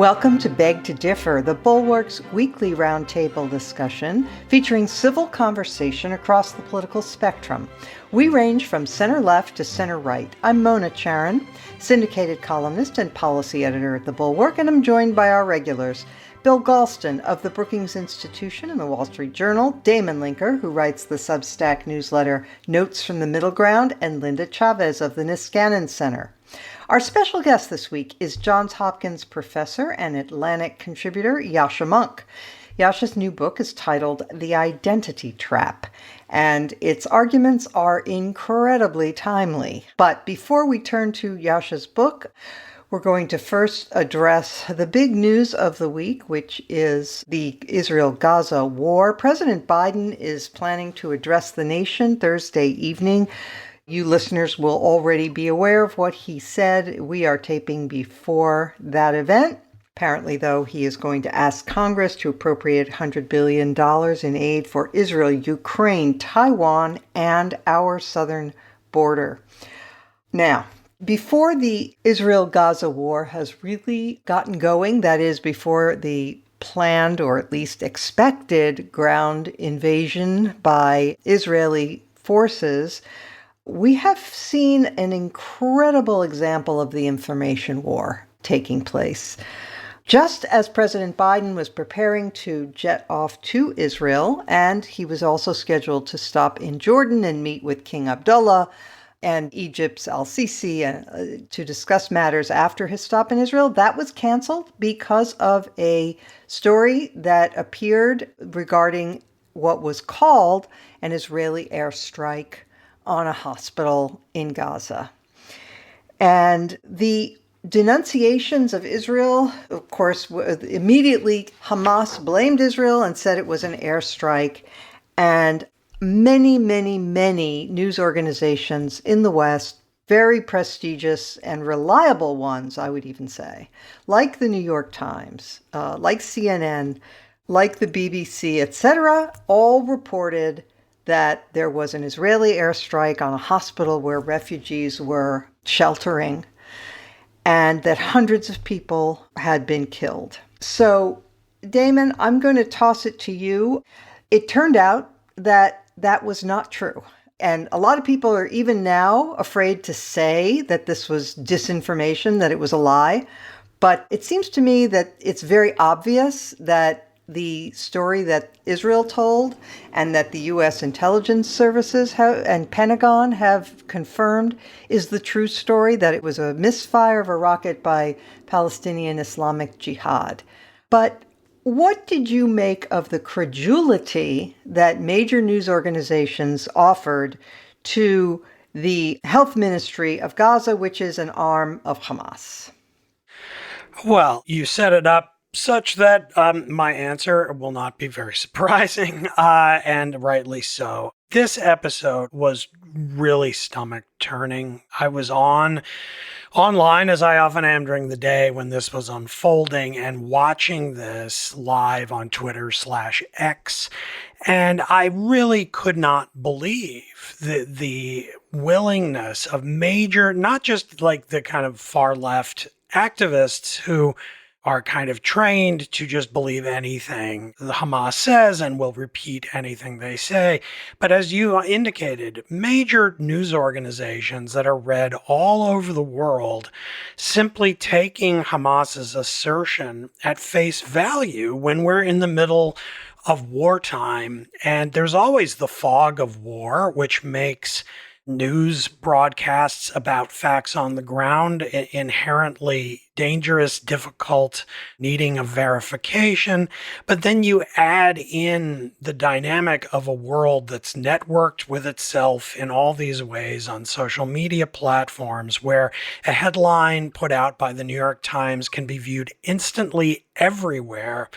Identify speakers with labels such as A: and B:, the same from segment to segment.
A: Welcome to Beg to Differ, the Bulwark's weekly roundtable discussion featuring civil conversation across the political spectrum. We range from center-left to center-right. I'm Mona Charan, syndicated columnist and policy editor at the Bulwark, and I'm joined by our regulars, Bill Galston of the Brookings Institution and the Wall Street Journal, Damon Linker, who writes the Substack newsletter Notes from the Middle Ground, and Linda Chavez of the Niskanen Center. Our special guest this week is Johns Hopkins professor and Atlantic contributor Yascha Mounk. Yascha's new book is titled The Identity Trap, and its arguments are incredibly timely. But before we turn to Yascha's book, we're going to first address the big news of the week, which is the Israel-Gaza war. President Biden is planning to address the nation Thursday evening. You listeners will already be aware of what he said. We are taping before that event. Apparently, though, he is going to ask Congress to appropriate $100 billion in aid for Israel, Ukraine, Taiwan, and our southern border. Now, before the Israel-Gaza war has really gotten going, that is, before the planned or at least expected ground invasion by Israeli forces, we have seen an incredible example of the information war taking place. Just as President Biden was preparing to jet off to Israel, and he was also scheduled to stop in Jordan and meet with King Abdullah and Egypt's al-Sisi to discuss matters after his stop in Israel, that was canceled because of a story that appeared regarding what was called an Israeli airstrike on a hospital in Gaza. And the denunciations of Israel, of course, immediately Hamas blamed Israel and said it was an airstrike. And many news organizations in the West, very prestigious and reliable ones, I would even say, like the New York Times, like CNN, like the BBC, etc., all reported that there was an Israeli airstrike on a hospital where refugees were sheltering and that hundreds of people had been killed. So, Damon, I'm going to toss it to you. It turned out that that was not true. And a lot of people are even now afraid to say that this was disinformation, that it was a lie. But it seems to me that it's very obvious that the story that Israel told and that the U.S. intelligence services and Pentagon have confirmed is the true story, that it was a misfire of a rocket by Palestinian Islamic Jihad. But what did you make of the credulity that major news organizations offered to the health ministry of Gaza, which is an arm of Hamas?
B: Well, you set it up such that my answer will not be very surprising, and rightly so. This episode was really stomach-turning. I was online, as I often am during the day when this was unfolding, and watching this live on Twitter/X, and I really could not believe the willingness of major, not just like the kind of far-left activists who are kind of trained to just believe anything the Hamas says and will repeat anything they say. But as you indicated, major news organizations that are read all over the world simply taking Hamas's assertion at face value when we're in the middle of wartime. And there's always the fog of war, which makes news broadcasts about facts on the ground inherently dangerous, difficult, needing of verification. But then you add in the dynamic of a world that's networked with itself in all these ways on social media platforms, where a headline put out by the New York Times can be viewed instantly everywhere.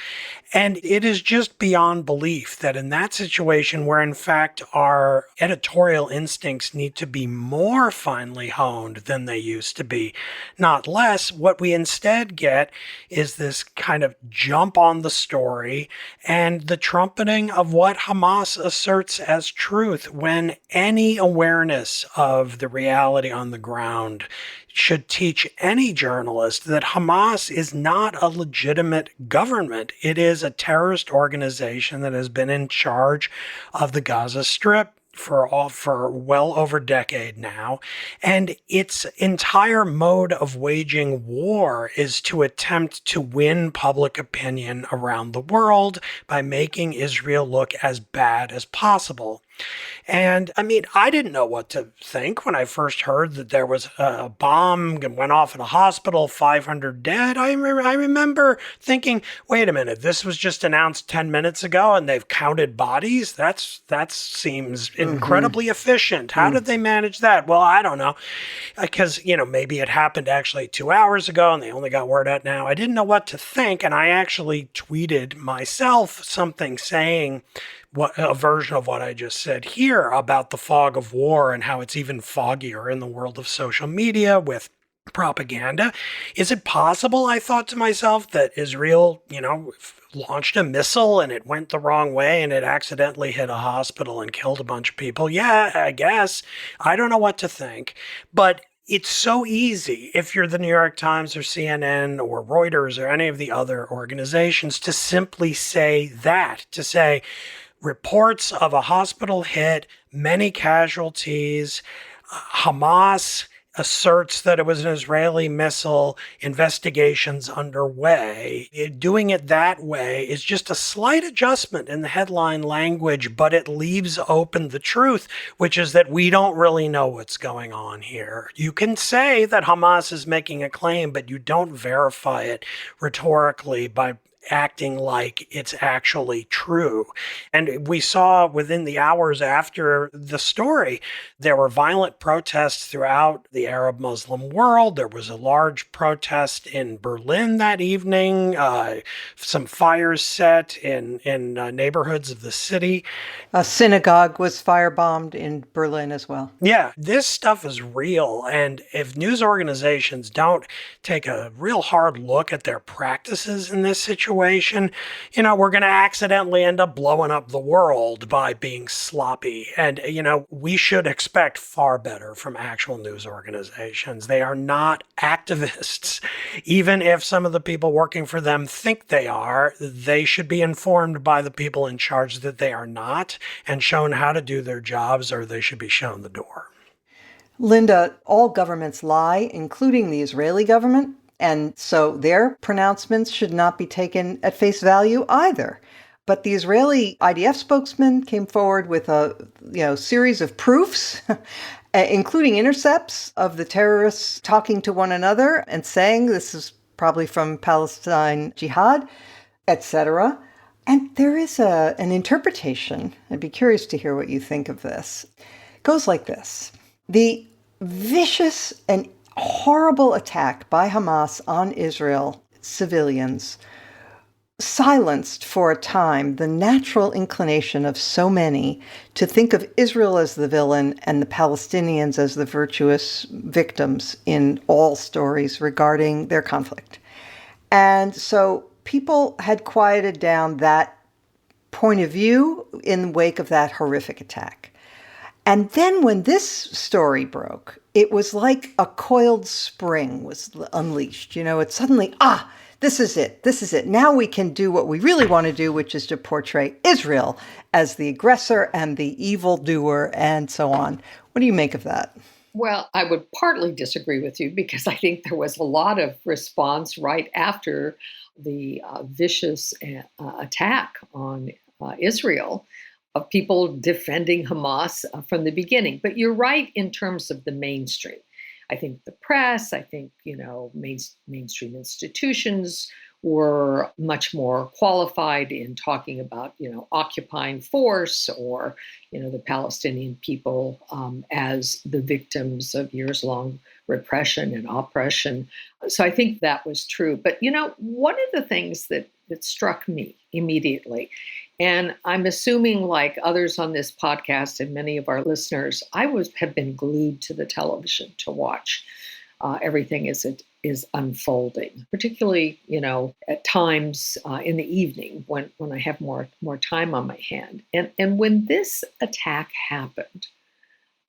B: And it is just beyond belief that in that situation where, in fact, our editorial instincts need to be more finely honed than they used to be, not less, what we we instead get is this kind of jump on the story and the trumpeting of what Hamas asserts as truth, when any awareness of the reality on the ground should teach any journalist that Hamas is not a legitimate government. It is a terrorist organization that has been in charge of the Gaza Strip for well over a decade now. And its entire mode of waging war is to attempt to win public opinion around the world by making Israel look as bad as possible. And I mean, I didn't know what to think when I first heard that there was a bomb and went off at a hospital, 500 dead. I remember thinking, wait a minute, this was just announced 10 minutes ago and they've counted bodies? That seems incredibly efficient. How did they manage that? Well, I don't know. Because, maybe it happened actually 2 hours ago and they only got word out now. I didn't know what to think. And I actually tweeted myself something saying, a version of what I just said here about the fog of war and how it's even foggier in the world of social media with propaganda. Is it possible, I thought to myself, that Israel, launched a missile and it went the wrong way and it accidentally hit a hospital and killed a bunch of people? Yeah, I guess. I don't know what to think. But it's so easy, if you're the New York Times or CNN or Reuters or any of the other organizations, to simply say that, to say, reports of a hospital hit, many casualties. Hamas asserts that it was an Israeli missile, investigations underway. Doing it that way is just a slight adjustment in the headline language, but it leaves open the truth, which is that we don't really know what's going on here. You can say that Hamas is making a claim, but you don't verify it rhetorically by acting like it's actually true. And we saw within the hours after the story, there were violent protests throughout the Arab Muslim world. There was a large protest in Berlin that evening, some fires set in neighborhoods of the city.
A: A synagogue was firebombed in Berlin as well.
B: Yeah, this stuff is real. And if news organizations don't take a real hard look at their practices in this situation, we're going to accidentally end up blowing up the world by being sloppy. And, we should expect far better from actual news organizations. They are not activists. Even if some of the people working for them think they are, they should be informed by the people in charge that they are not and shown how to do their jobs, or they should be shown the door.
A: Linda, all governments lie, including the Israeli government. And so their pronouncements should not be taken at face value either. But the Israeli IDF spokesman came forward with a series of proofs, including intercepts of the terrorists talking to one another and saying this is probably from Palestine Jihad, etc. And there is an interpretation. I'd be curious to hear what you think of this. It goes like this. The vicious and horrible attack by Hamas on Israel civilians silenced for a time the natural inclination of so many to think of Israel as the villain and the Palestinians as the virtuous victims in all stories regarding their conflict. And so people had quieted down that point of view in the wake of that horrific attack. And then when this story broke, it was like a coiled spring was unleashed. It's suddenly, this is it. This is it. Now we can do what we really want to do, which is to portray Israel as the aggressor and the evildoer and so on. What do you make of that?
C: Well, I would partly disagree with you because I think there was a lot of response right after the vicious attack on Israel, of people defending Hamas from the beginning. But you're right in terms of the mainstream. I think the press, mainstream institutions were much more qualified in talking about, occupying force or, the Palestinian people as the victims of years-long repression and oppression. So I think that was true. But, one of the things that struck me immediately, and I'm assuming, like others on this podcast and many of our listeners, have been glued to the television to watch everything as it is unfolding, particularly, at times in the evening when I have more time on my hand. And when this attack happened,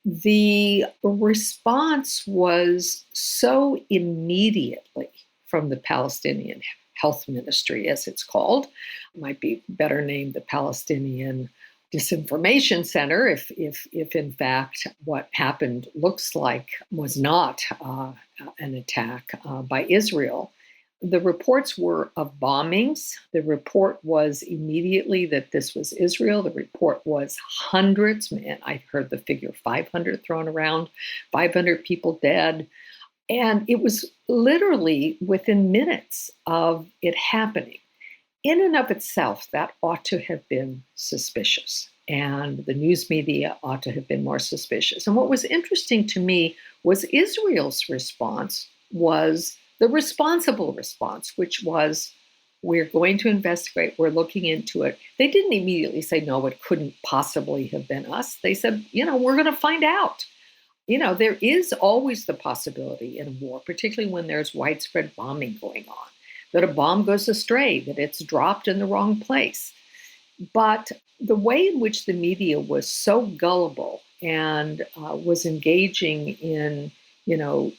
C: the response was so immediately from the Palestinian Health Ministry, as it's called. It might be better named the Palestinian Disinformation Center, if in fact what happened looks like was not an attack by Israel. The reports were of bombings. The report was immediately that this was Israel. The report was hundreds. Man, I heard the figure 500 thrown around, 500 people dead. And it was literally within minutes of it happening. In and of itself, that ought to have been suspicious. And the news media ought to have been more suspicious. And what was interesting to me was Israel's response was the responsible response, which was, we're going to investigate, we're looking into it. They didn't immediately say, no, it couldn't possibly have been us. They said, we're going to find out. There is always the possibility in war, particularly when there's widespread bombing going on, that a bomb goes astray, that it's dropped in the wrong place. But the way in which the media was so gullible and was engaging in,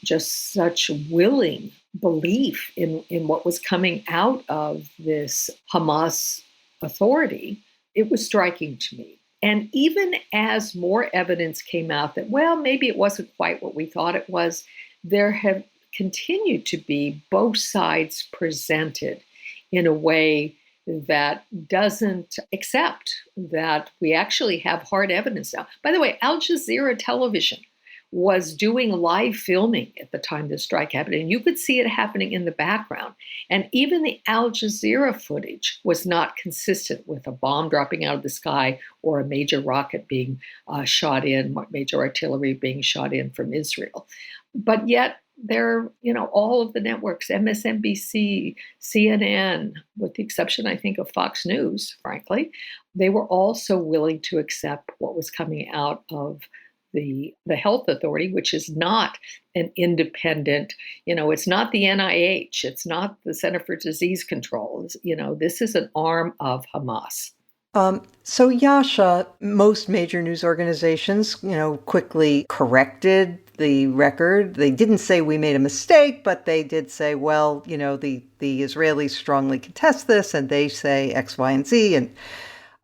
C: just such willing belief in what was coming out of this Hamas authority, it was striking to me. And even as more evidence came out that, well, maybe it wasn't quite what we thought it was, there have continued to be both sides presented in a way that doesn't accept that we actually have hard evidence now. By the way, Al Jazeera television was doing live filming at the time the strike happened, and you could see it happening in the background. And even the Al Jazeera footage was not consistent with a bomb dropping out of the sky or a major rocket being shot in, major artillery being shot in from Israel. But yet, they're, all of the networks, MSNBC, CNN, with the exception, I think, of Fox News, frankly, they were all so willing to accept what was coming out of the health authority, which is not an independent, it's not the NIH, it's not the Center for Disease Control. This is an arm of Hamas.
A: So Yascha, most major news organizations, quickly corrected the record. They didn't say we made a mistake, but they did say, well, the Israelis strongly contest this and they say X, Y, and Z.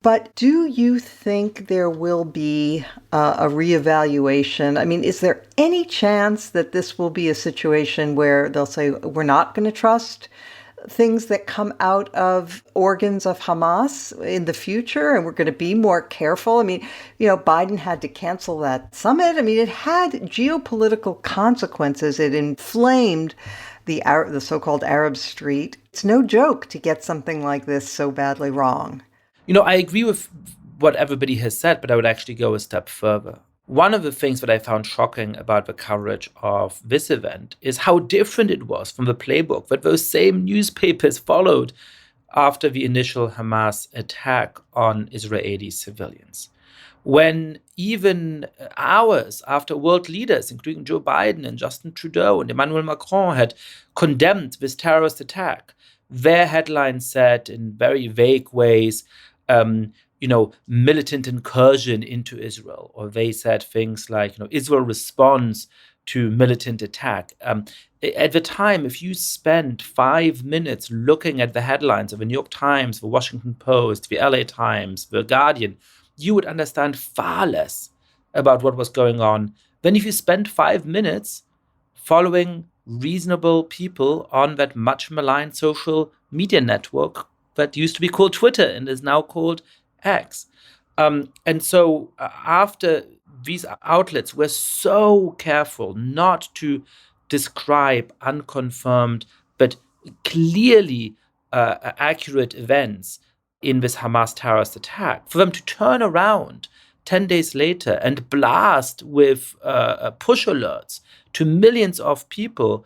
A: But do you think there will be a reevaluation? I mean, is there any chance that this will be a situation where they'll say, we're not going to trust things that come out of organs of Hamas in the future, and we're going to be more careful? I mean, Biden had to cancel that summit. I mean, it had geopolitical consequences. It inflamed the so-called Arab Street. It's no joke to get something like this so badly wrong.
D: I agree with what everybody has said, but I would actually go a step further. One of the things that I found shocking about the coverage of this event is how different it was from the playbook that those same newspapers followed after the initial Hamas attack on Israeli civilians. When even hours after world leaders, including Joe Biden and Justin Trudeau and Emmanuel Macron, had condemned this terrorist attack, their headlines said in very vague ways, militant incursion into Israel, or they said things like, Israel responds to militant attack. At the time, if you spent 5 minutes looking at the headlines of the New York Times, the Washington Post, the LA Times, the Guardian, you would understand far less about what was going on than if you spent 5 minutes following reasonable people on that much maligned social media network that used to be called Twitter and is now called X. And so after these outlets were so careful not to describe unconfirmed but clearly accurate events in this Hamas terrorist attack, for them to turn around 10 days later and blast with push alerts to millions of people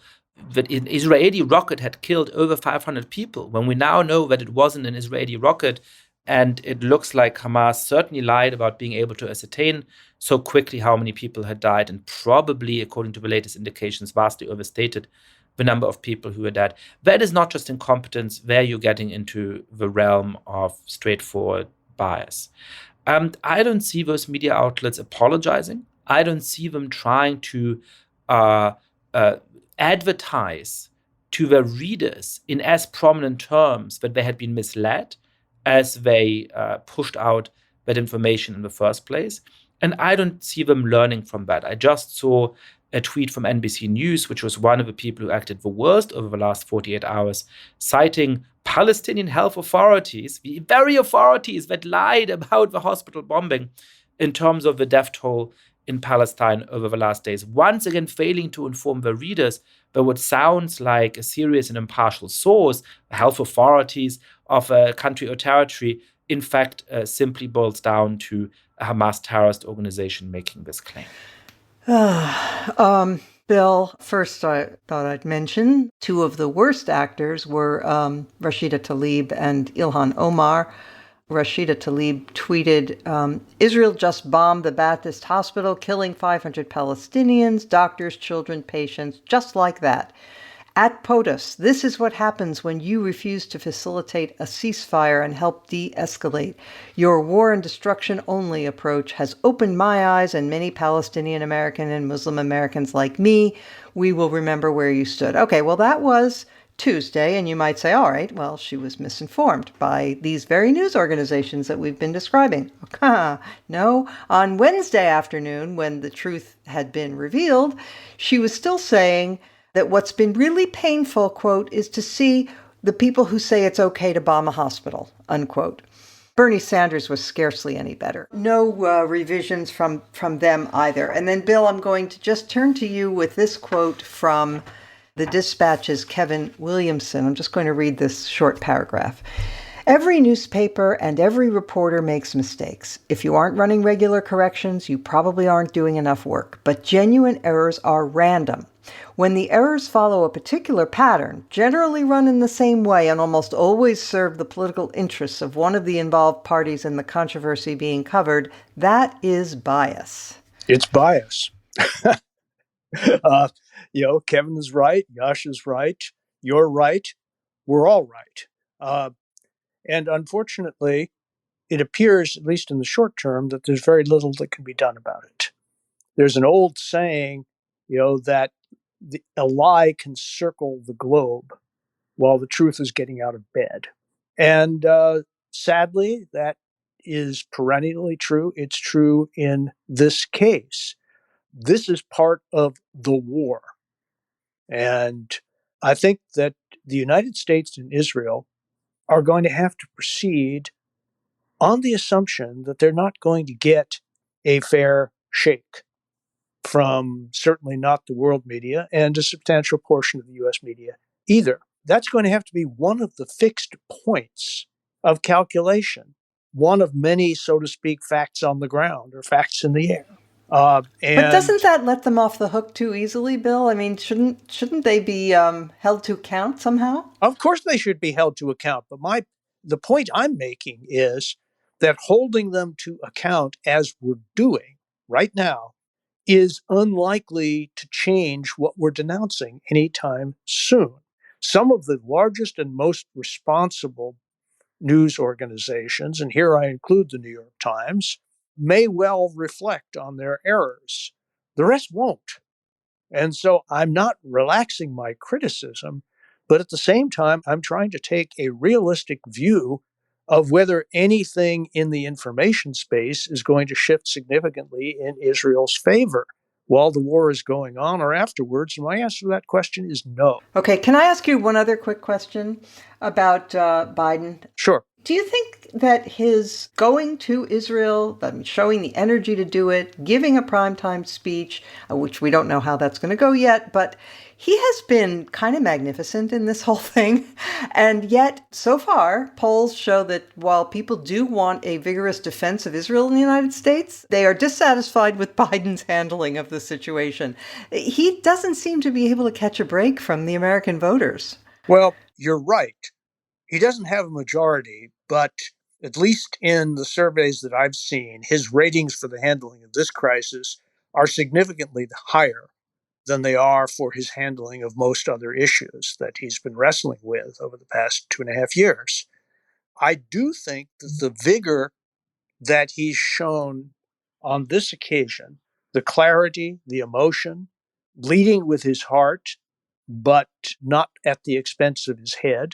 D: that an Israeli rocket had killed over 500 people, when we now know that it wasn't an Israeli rocket, and it looks like Hamas certainly lied about being able to ascertain so quickly how many people had died, and probably, according to the latest indications, vastly overstated the number of people who are dead. That is not just incompetence, there you're getting into the realm of straightforward bias. I don't see those media outlets apologizing. I don't see them trying to advertise to their readers in as prominent terms that they had been misled as they pushed out that information in the first place. And I don't see them learning from that. I just saw a tweet from NBC News, which was one of the people who acted the worst over the last 48 hours, citing Palestinian health authorities, the very authorities that lied about the hospital bombing in terms of the death toll in Palestine over the last days, once again failing to inform the readers that what sounds like a serious and impartial source, health authorities of a country or territory, in fact, simply boils down to a Hamas terrorist organization making this claim.
A: Bill, first I thought I'd mention two of the worst actors were Rashida Tlaib and Ilhan Omar. Rashida Tlaib tweeted, Israel just bombed the Baptist hospital, killing 500 Palestinians, doctors, children, patients, just like that. At POTUS, this is what happens when you refuse to facilitate a ceasefire and help de-escalate. Your war and destruction only approach has opened my eyes and many Palestinian American and Muslim Americans like me. We will remember where you stood. Okay, well, that was Tuesday, and you might say, all right, well, she was misinformed by these very news organizations that we've been describing. No, on Wednesday afternoon, when the truth had been revealed, she was still saying that what's been really painful, quote, is to see the people who say it's okay to bomb a hospital, unquote. Bernie Sanders was scarcely any better. No revisions from them either. And then, Bill, I'm going to just turn to you with this quote from the Dispatch's Kevin Williamson. I'm just going to read this short paragraph. Every newspaper and every reporter makes mistakes. If you aren't running regular corrections, you probably aren't doing enough work. But genuine errors are random. When the errors follow a particular pattern, generally run in the same way and almost always serve the political interests of one of the involved parties in the controversy being covered, that is bias.
E: It's bias. Kevin is right. Yascha's right. You're right. We're all right. And unfortunately, it appears, at least in the short term, that there's very little that can be done about it. There's an old saying, that a lie can circle the globe while the truth is getting out of bed. And sadly, that is perennially true. It's true in this case. This is part of the war. And I think that the United States and Israel are going to have to proceed on the assumption that they're not going to get a fair shake from certainly not the world media and a substantial portion of the US media either. That's going to have to be one of the fixed points of calculation, one of many, so to speak, facts on the ground or facts in the air.
A: But doesn't that let them off the hook too easily, Bill? I mean, shouldn't they be held to account somehow?
E: Of course they should be held to account. But the point I'm making is that holding them to account as we're doing right now is unlikely to change what we're denouncing anytime soon. Some of the largest and most responsible news organizations, and here I include the New York Times, may well reflect on their errors. The rest won't. And so I'm not relaxing my criticism, but at the same time, I'm trying to take a realistic view of whether anything in the information space is going to shift significantly in Israel's favor while the war is going on or afterwards. And my answer to that question is no.
A: Okay, can I ask you one other quick question about Biden?
E: Sure.
A: Do you think that his going to Israel, showing the energy to do it, giving a primetime speech, which we don't know how that's going to go yet, but he has been kind of magnificent in this whole thing. And yet, so far, polls show that while people do want a vigorous defense of Israel in the United States, they are dissatisfied with Biden's handling of the situation. He doesn't seem to be able to catch a break from the American voters.
E: Well, you're right. He doesn't have a majority, but at least in the surveys that I've seen, his ratings for the handling of this crisis are significantly higher than they are for his handling of most other issues that he's been wrestling with over the past 2.5 years. I do think that the vigor that he's shown on this occasion, the clarity, the emotion, leading with his heart, but not at the expense of his head,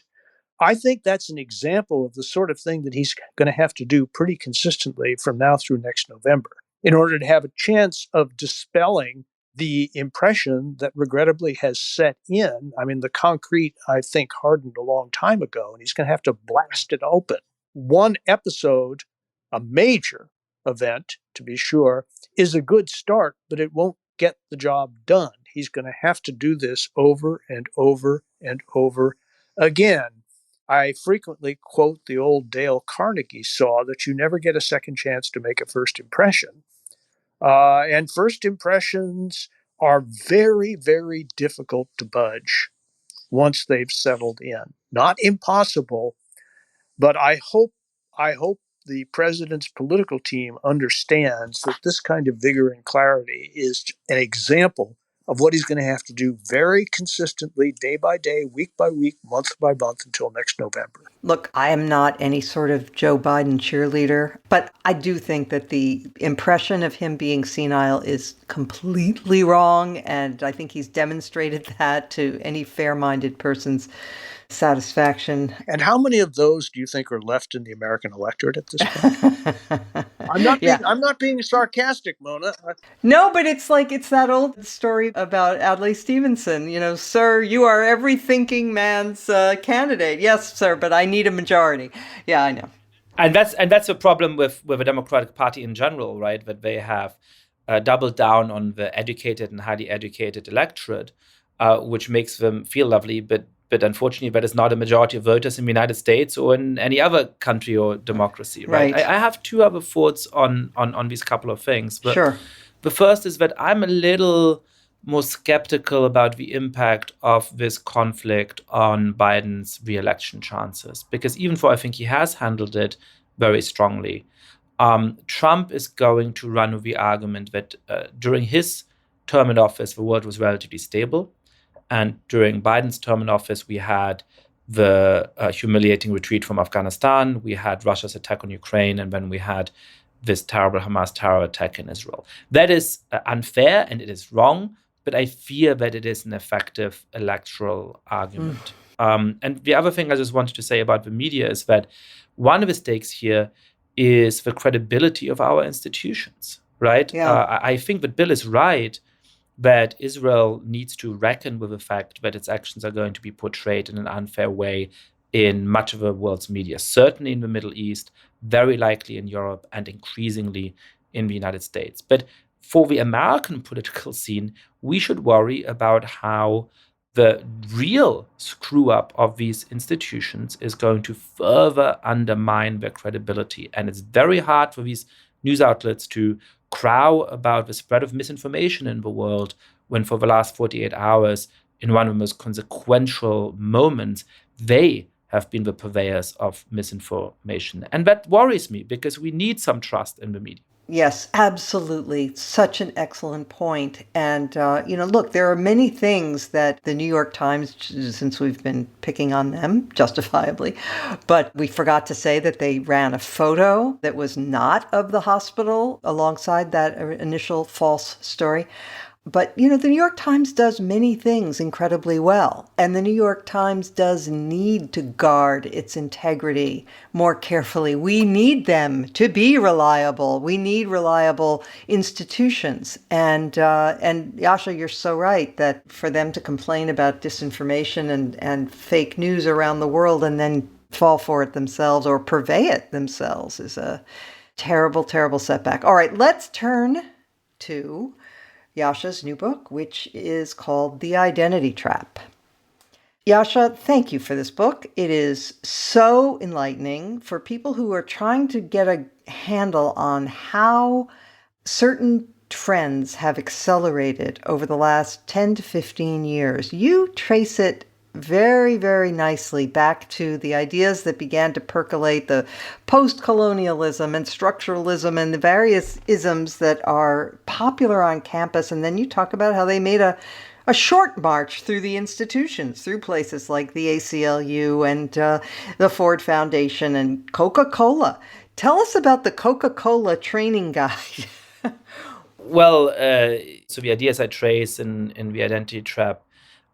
E: I think that's an example of the sort of thing that he's going to have to do pretty consistently from now through next November in order to have a chance of dispelling the impression that regrettably has set in. I mean, the concrete, I think, hardened a long time ago, and he's going to have to blast it open. One episode, a major event, to be sure, is a good start, but it won't get the job done. He's going to have to do this over and over and over again. I frequently quote the old Dale Carnegie saw that you never get a second chance to make a first impression. And first impressions are very, very difficult to budge once they've settled in. Not impossible, but I hope the president's political team understands that this kind of vigor and clarity is an example of what he's going to have to do very consistently, day by day, week by week, month by month, until next November.
A: Look, I am not any sort of Joe Biden cheerleader, but I do think that the impression of him being senile is completely wrong, and I think he's demonstrated that to any fair-minded person's satisfaction.
E: And how many of those do you think are left in the American electorate at this point? I'm not being sarcastic, Mona.
A: No, but it's that old story about Adlai Stevenson. Sir, you are every thinking man's candidate. Yes, sir, but I need a majority. Yeah, I know.
D: And that's a problem with the Democratic Party in general, right? That they have doubled down on the educated and highly educated electorate, which makes them feel lovely, but unfortunately, that is not a majority of voters in the United States or in any other country or democracy, right? I have two other thoughts on these couple of things. But
A: sure.
D: The first is that I'm a little more skeptical about the impact of this conflict on Biden's re-election chances, because even though I think he has handled it very strongly, Trump is going to run with the argument that during his term in office, the world was relatively stable. And during Biden's term in office, we had the humiliating retreat from Afghanistan, we had Russia's attack on Ukraine, and then we had this terrible Hamas terror attack in Israel. That is unfair and it is wrong, but I fear that it is an effective electoral argument. And the other thing I just wanted to say about the media is that one of the stakes here is the credibility of our institutions, right?
A: Yeah.
D: I think that Bill is right that Israel needs to reckon with the fact that its actions are going to be portrayed in an unfair way in much of the world's media, certainly in the Middle East, very likely in Europe, and increasingly in the United States. But for the American political scene, we should worry about how the real screw-up of these institutions is going to further undermine their credibility. And it's very hard for these news outlets to crow about the spread of misinformation in the world when for the last 48 hours, in one of the most consequential moments, they have been the purveyors of misinformation. And that worries me because we need some trust in the media.
A: Yes, absolutely. Such an excellent point. And, look, there are many things that the New York Times, since we've been picking on them, justifiably, but we forgot to say that they ran a photo that was not of the hospital alongside that initial false story. But, the New York Times does many things incredibly well. And the New York Times does need to guard its integrity more carefully. We need them to be reliable. We need reliable institutions. And Yascha, you're so right that for them to complain about disinformation and fake news around the world and then fall for it themselves or purvey it themselves is a terrible, terrible setback. All right, let's turn to Yascha's new book, which is called The Identity Trap. Yascha, thank you for this book. It is so enlightening for people who are trying to get a handle on how certain trends have accelerated over the last 10 to 15 years. You trace it very, very nicely back to the ideas that began to percolate, the post-colonialism and structuralism and the various isms that are popular on campus. And then you talk about how they made a short march through the institutions, through places like the ACLU and the Ford Foundation and Coca-Cola. Tell us about the Coca-Cola training guide.
D: Well, so the ideas I trace in the Identity Trap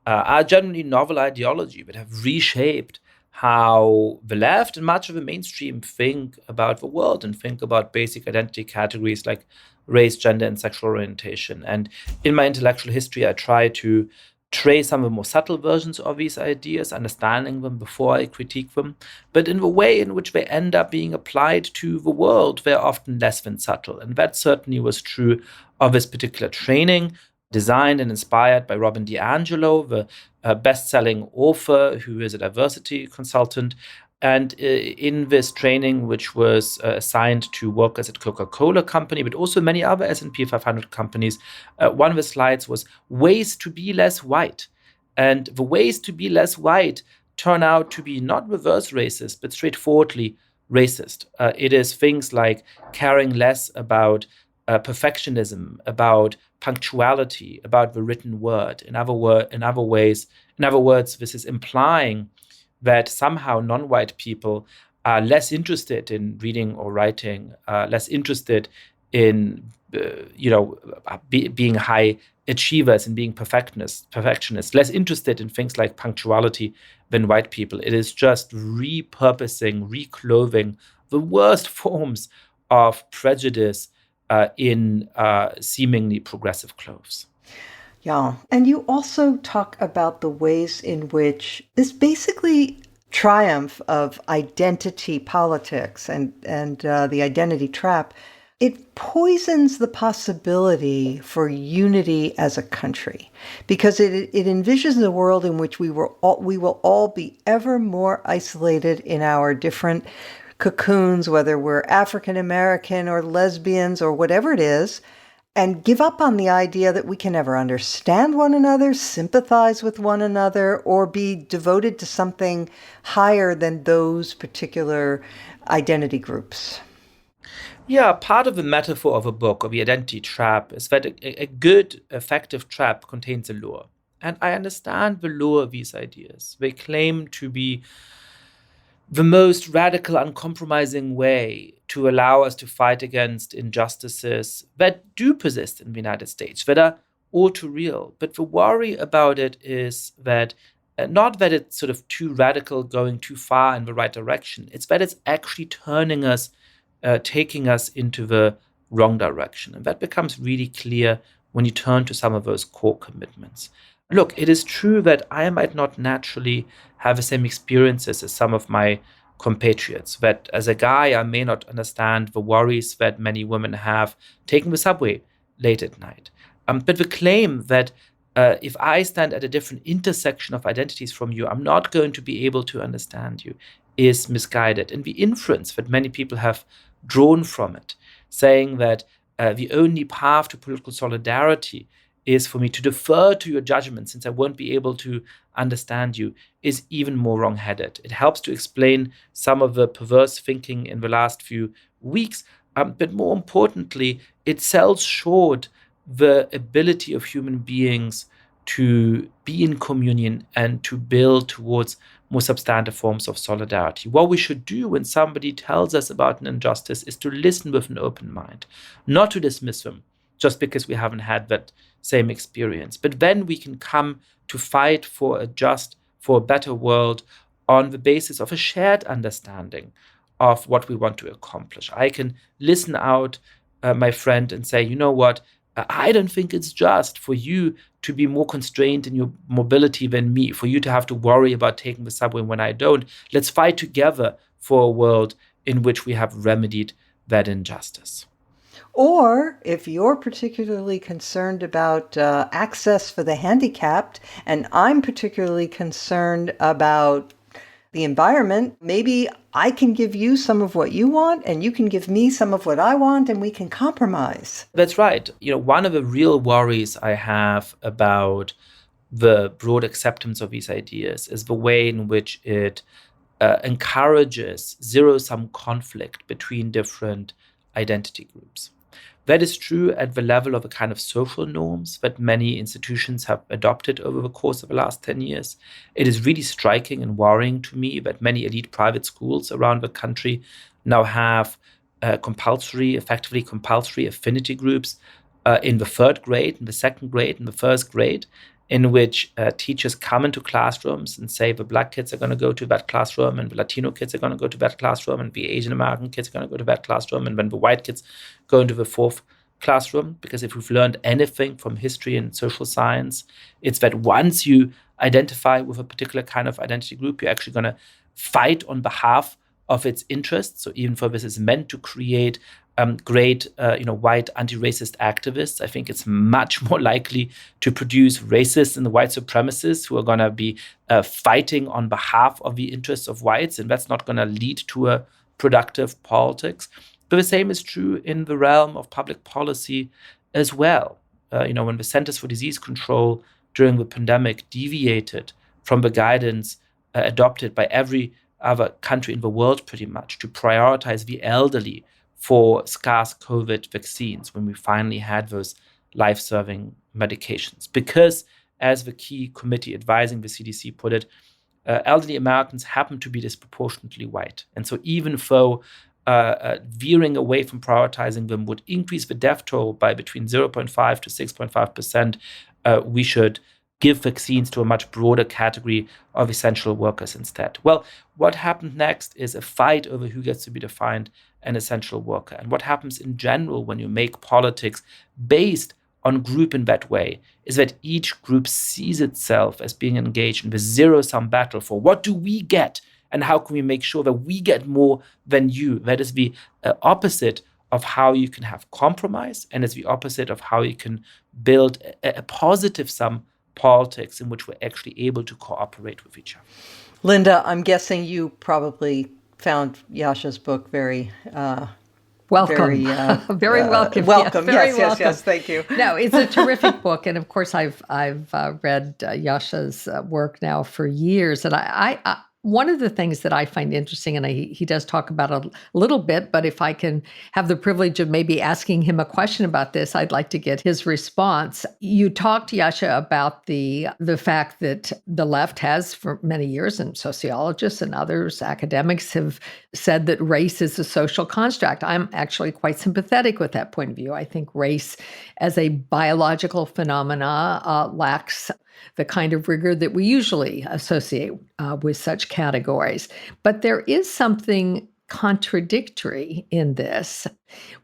D: are generally novel ideology that have reshaped how the left and much of the mainstream think about the world and think about basic identity categories like race, gender, and sexual orientation. And in my intellectual history, I try to trace some of the more subtle versions of these ideas, understanding them before I critique them. But in the way in which they end up being applied to the world, they're often less than subtle. And that certainly was true of this particular training, designed and inspired by Robin DiAngelo, the best-selling author who is a diversity consultant. And in this training, which was assigned to workers at Coca-Cola Company, but also many other S&P 500 companies, one of the slides was ways to be less white. And the ways to be less white turn out to be not reverse racist, but straightforwardly racist. It is things like caring less about perfectionism, about punctuality, about the written word. In other words, this is implying that somehow non-white people are less interested in reading or writing, less interested in being high achievers and being perfectionists, less interested in things like punctuality than white people. It is just repurposing, reclothing the worst forms of prejudice in seemingly progressive clothes.
A: Yeah. And you also talk about the ways in which this basically triumph of identity politics and the identity trap, it poisons the possibility for unity as a country, because it envisions a world in which we will all be ever more isolated in our different cocoons, whether we're African American or lesbians or whatever it is, and give up on the idea that we can ever understand one another, sympathize with one another, or be devoted to something higher than those particular identity groups.
D: Yeah, part of the metaphor of a book, of the identity trap, is that a good, effective trap contains a lure. And I understand the lure of these ideas. They claim to be the most radical, uncompromising way to allow us to fight against injustices that do persist in the United States, that are all too real. But the worry about it is that, not that it's sort of too radical, going too far in the right direction, it's that it's actually turning us, taking us into the wrong direction. And that becomes really clear when you turn to some of those core commitments. Look, it is true that I might not naturally have the same experiences as some of my compatriots, that as a guy, I may not understand the worries that many women have taking the subway late at night. But the claim that if I stand at a different intersection of identities from you, I'm not going to be able to understand you, is misguided. And the inference that many people have drawn from it, saying that the only path to political solidarity is for me to defer to your judgment since I won't be able to understand you, is even more wrong-headed. It helps to explain some of the perverse thinking in the last few weeks, but more importantly, it sells short the ability of human beings to be in communion and to build towards more substantive forms of solidarity. What we should do when somebody tells us about an injustice is to listen with an open mind, not to dismiss them just because we haven't had that same experience. But then we can come to fight for a better world on the basis of a shared understanding of what we want to accomplish. I can listen out, my friend, and say, you know what, I don't think it's just for you to be more constrained in your mobility than me, for you to have to worry about taking the subway when I don't. Let's fight together for a world in which we have remedied that injustice.
A: Or if you're particularly concerned about access for the handicapped, and I'm particularly concerned about the environment, maybe I can give you some of what you want and you can give me some of what I want and we can compromise.
D: That's right. One of the real worries I have about the broad acceptance of these ideas is the way in which it encourages zero-sum conflict between different identity groups. That is true at the level of a kind of social norms that many institutions have adopted over the course of the last 10 years. It is really striking and worrying to me that many elite private schools around the country now have effectively compulsory affinity groups in the third grade, in the second grade, in the first grade, in which teachers come into classrooms and say the Black kids are going to go to that classroom, and the Latino kids are going to go to that classroom, and the Asian American kids are going to go to that classroom, and then the white kids go into the fourth classroom. Because if we've learned anything from history and social science, it's that once you identify with a particular kind of identity group, you're actually going to fight on behalf of its interests. So even though this is meant to create great, white anti-racist activists, I think it's much more likely to produce racists and the white supremacists who are going to be fighting on behalf of the interests of whites, and that's not going to lead to a productive politics. But the same is true in the realm of public policy as well. When the Centers for Disease Control during the pandemic deviated from the guidance adopted by every other country in the world pretty much to prioritize the elderly for scarce COVID vaccines when we finally had those life-saving medications. Because, as the key committee advising the CDC put it, elderly Americans happen to be disproportionately white. And so even though veering away from prioritizing them would increase the death toll by between 0.5 to 6.5%, we should give vaccines to a much broader category of essential workers instead. Well, what happened next is a fight over who gets to be defined an essential worker. And what happens in general when you make politics based on group in that way is that each group sees itself as being engaged in the zero-sum battle for what do we get and how can we make sure that we get more than you. That is the opposite of how you can have compromise, and it's the opposite of how you can build a positive sum politics in which we're actually able to cooperate with each other.
A: Linda, I'm guessing you probably found Yascha's book very
C: welcome. Very welcome.
A: Welcome.
C: Yeah,
A: Yes, yes, thank you.
C: No, it's a terrific book. And of course, I've read Yascha's work now for years. And I one of the things that I find interesting, and he does talk about a little bit, but if I can have the privilege of maybe asking him a question about this, I'd like to get his response. You talked, Yascha, about the fact that the left has for many years, and sociologists and others, academics, have said that race is a social construct. I'm actually quite sympathetic with that point of view. I think race as a biological phenomena lacks the kind of rigor that we usually associate with such categories. But there is something contradictory in this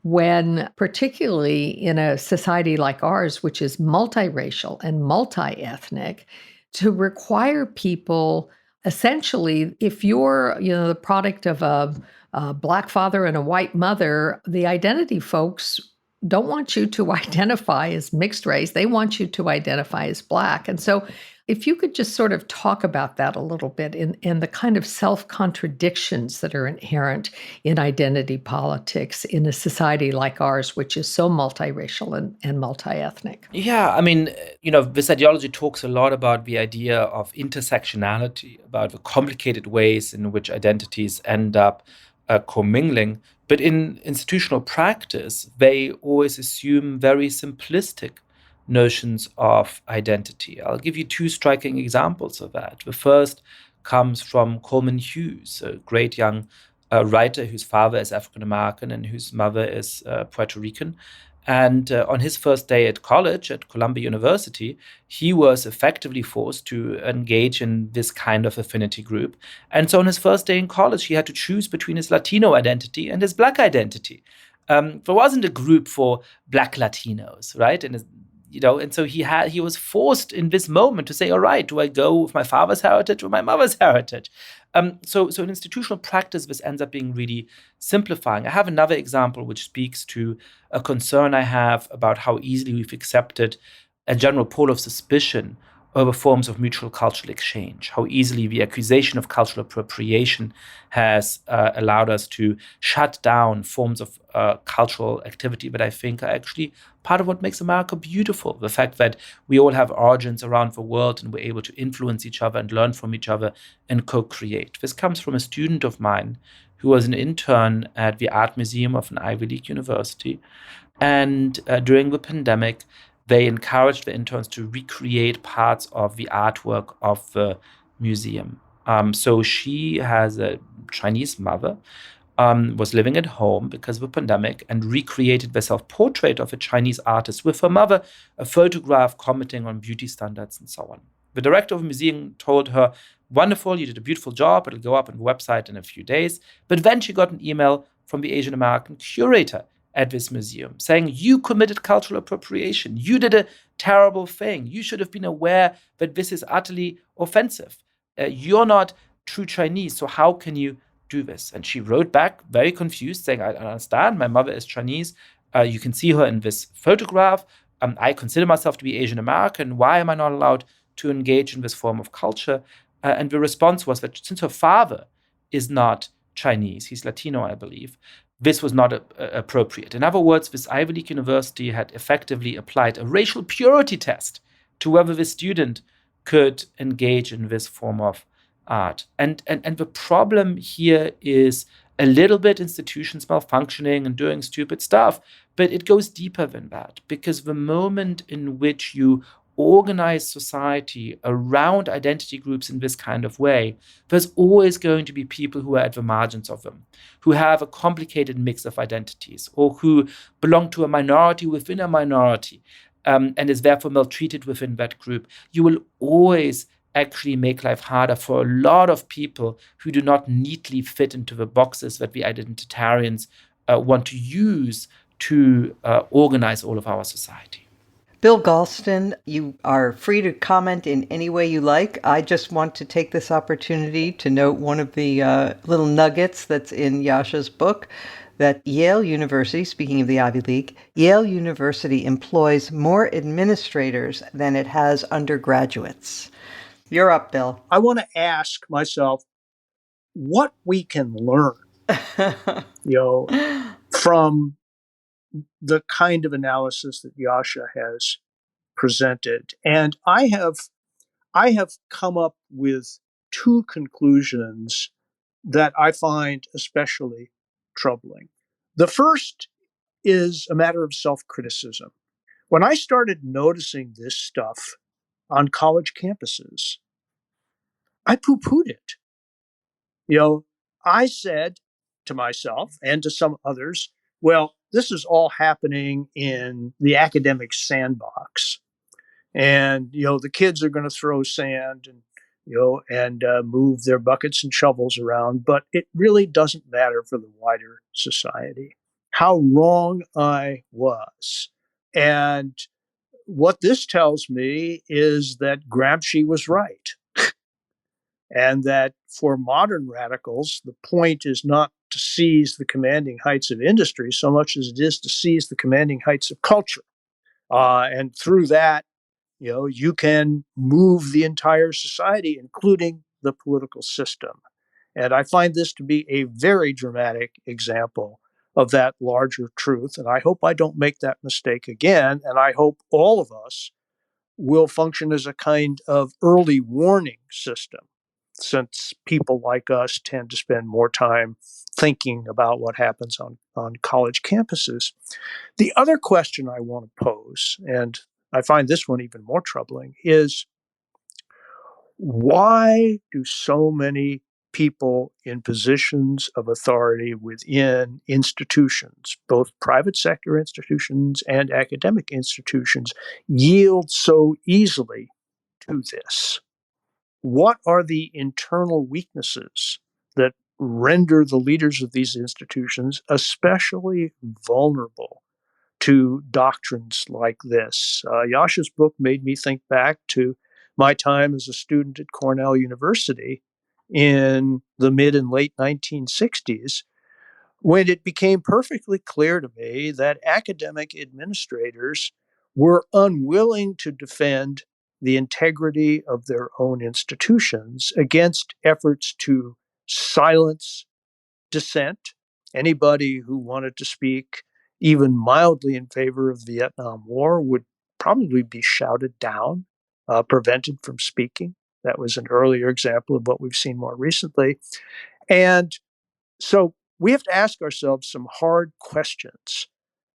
C: when, particularly in a society like ours, which is multiracial and multi-ethnic, to require people, essentially, if you're the product of a Black father and a white mother, the identity folks don't want you to identify as mixed race. They want you to identify as Black. And so if you could just sort of talk about that a little bit in the kind of self-contradictions that are inherent in identity politics in a society like ours, which is so multiracial and multi-ethnic.
D: Yeah, I mean, this ideology talks a lot about the idea of intersectionality, about the complicated ways in which identities end up commingling. But in institutional practice, they always assume very simplistic notions of identity. I'll give you two striking examples of that. The first comes from Coleman Hughes, a great young writer whose father is African American and whose mother is Puerto Rican. And on his first day at college at Columbia University, he was effectively forced to engage in this kind of affinity group. And so on his first day in college, he had to choose between his Latino identity and his Black identity. There wasn't a group for Black Latinos, right? And so he was forced in this moment to say, all right, do I go with my father's heritage or my mother's heritage? So in institutional practice, this ends up being really simplifying. I have another example which speaks to a concern I have about how easily we've accepted a general pole of suspicion over forms of mutual cultural exchange, how easily the accusation of cultural appropriation has allowed us to shut down forms of cultural activity that I think are actually part of what makes America beautiful. The fact that we all have origins around the world and we're able to influence each other and learn from each other and co-create. This comes from a student of mine who was an intern at the Art Museum of an Ivy League university. And during the pandemic, they encouraged the interns to recreate parts of the artwork of the museum. So she has a Chinese mother, was living at home because of the pandemic, and recreated the self-portrait of a Chinese artist with her mother, a photograph commenting on beauty standards and so on. The director of the museum told her, "Wonderful, you did a beautiful job. It'll go up on the website in a few days." But then she got an email from the Asian American curator at this museum saying, "You committed cultural appropriation. You did a terrible thing. You should have been aware that this is utterly offensive. You're not true Chinese, so how can you do this?" And she wrote back very confused, saying, "I understand. My mother is Chinese. You can see her in this photograph. I consider myself to be Asian American. Why am I not allowed to engage in this form of culture?" And the response was that since her father is not Chinese, he's Latino, I believe, this was not appropriate. In other words, this Ivy League university had effectively applied a racial purity test to whether the student could engage in this form of art. And the problem here is a little bit institutions malfunctioning and doing stupid stuff, but it goes deeper than that, because the moment in which you organize society around identity groups in this kind of way, there's always going to be people who are at the margins of them, who have a complicated mix of identities, or who belong to a minority within a minority, and is therefore maltreated within that group. You will always actually make life harder for a lot of people who do not neatly fit into the boxes that the identitarians want to use to organize all of our society.
A: Bill Galston, you are free to comment in any way you like. I just want to take this opportunity to note one of the little nuggets that's in Yascha's book, that Yale University, speaking of the Ivy League, Yale University employs more administrators than it has undergraduates. You're up, Bill.
E: I want to ask myself what we can learn, from the kind of analysis that Yascha has presented. And I have come up with two conclusions that I find especially troubling. The first is a matter of self-criticism. When I started noticing this stuff on college campuses, I poo-pooed it. I said to myself and to some others, well, this is all happening in the academic sandbox. And, the kids are going to throw sand and move their buckets and shovels around, but it really doesn't matter for the wider society. How wrong I was. And what this tells me is that Gramsci was right. And that for modern radicals, the point is not to seize the commanding heights of industry so much as it is to seize the commanding heights of culture. And through that, you can move the entire society, including the political system. And I find this to be a very dramatic example of that larger truth. And I hope I don't make that mistake again. And I hope all of us will function as a kind of early warning system, since people like us tend to spend more time thinking about what happens on college campuses. The other question I want to pose, and I find this one even more troubling, is why do so many people in positions of authority within institutions, both private sector institutions and academic institutions, yield so easily to this? What are the internal weaknesses that render the leaders of these institutions especially vulnerable to doctrines like this? Yascha's book made me think back to my time as a student at Cornell University in the mid and late 1960s, when it became perfectly clear to me that academic administrators were unwilling to defend the integrity of their own institutions against efforts to silence dissent. Anybody who wanted to speak even mildly in favor of the Vietnam War would probably be shouted down, prevented from speaking. That was an earlier example of what we've seen more recently. And so we have to ask ourselves some hard questions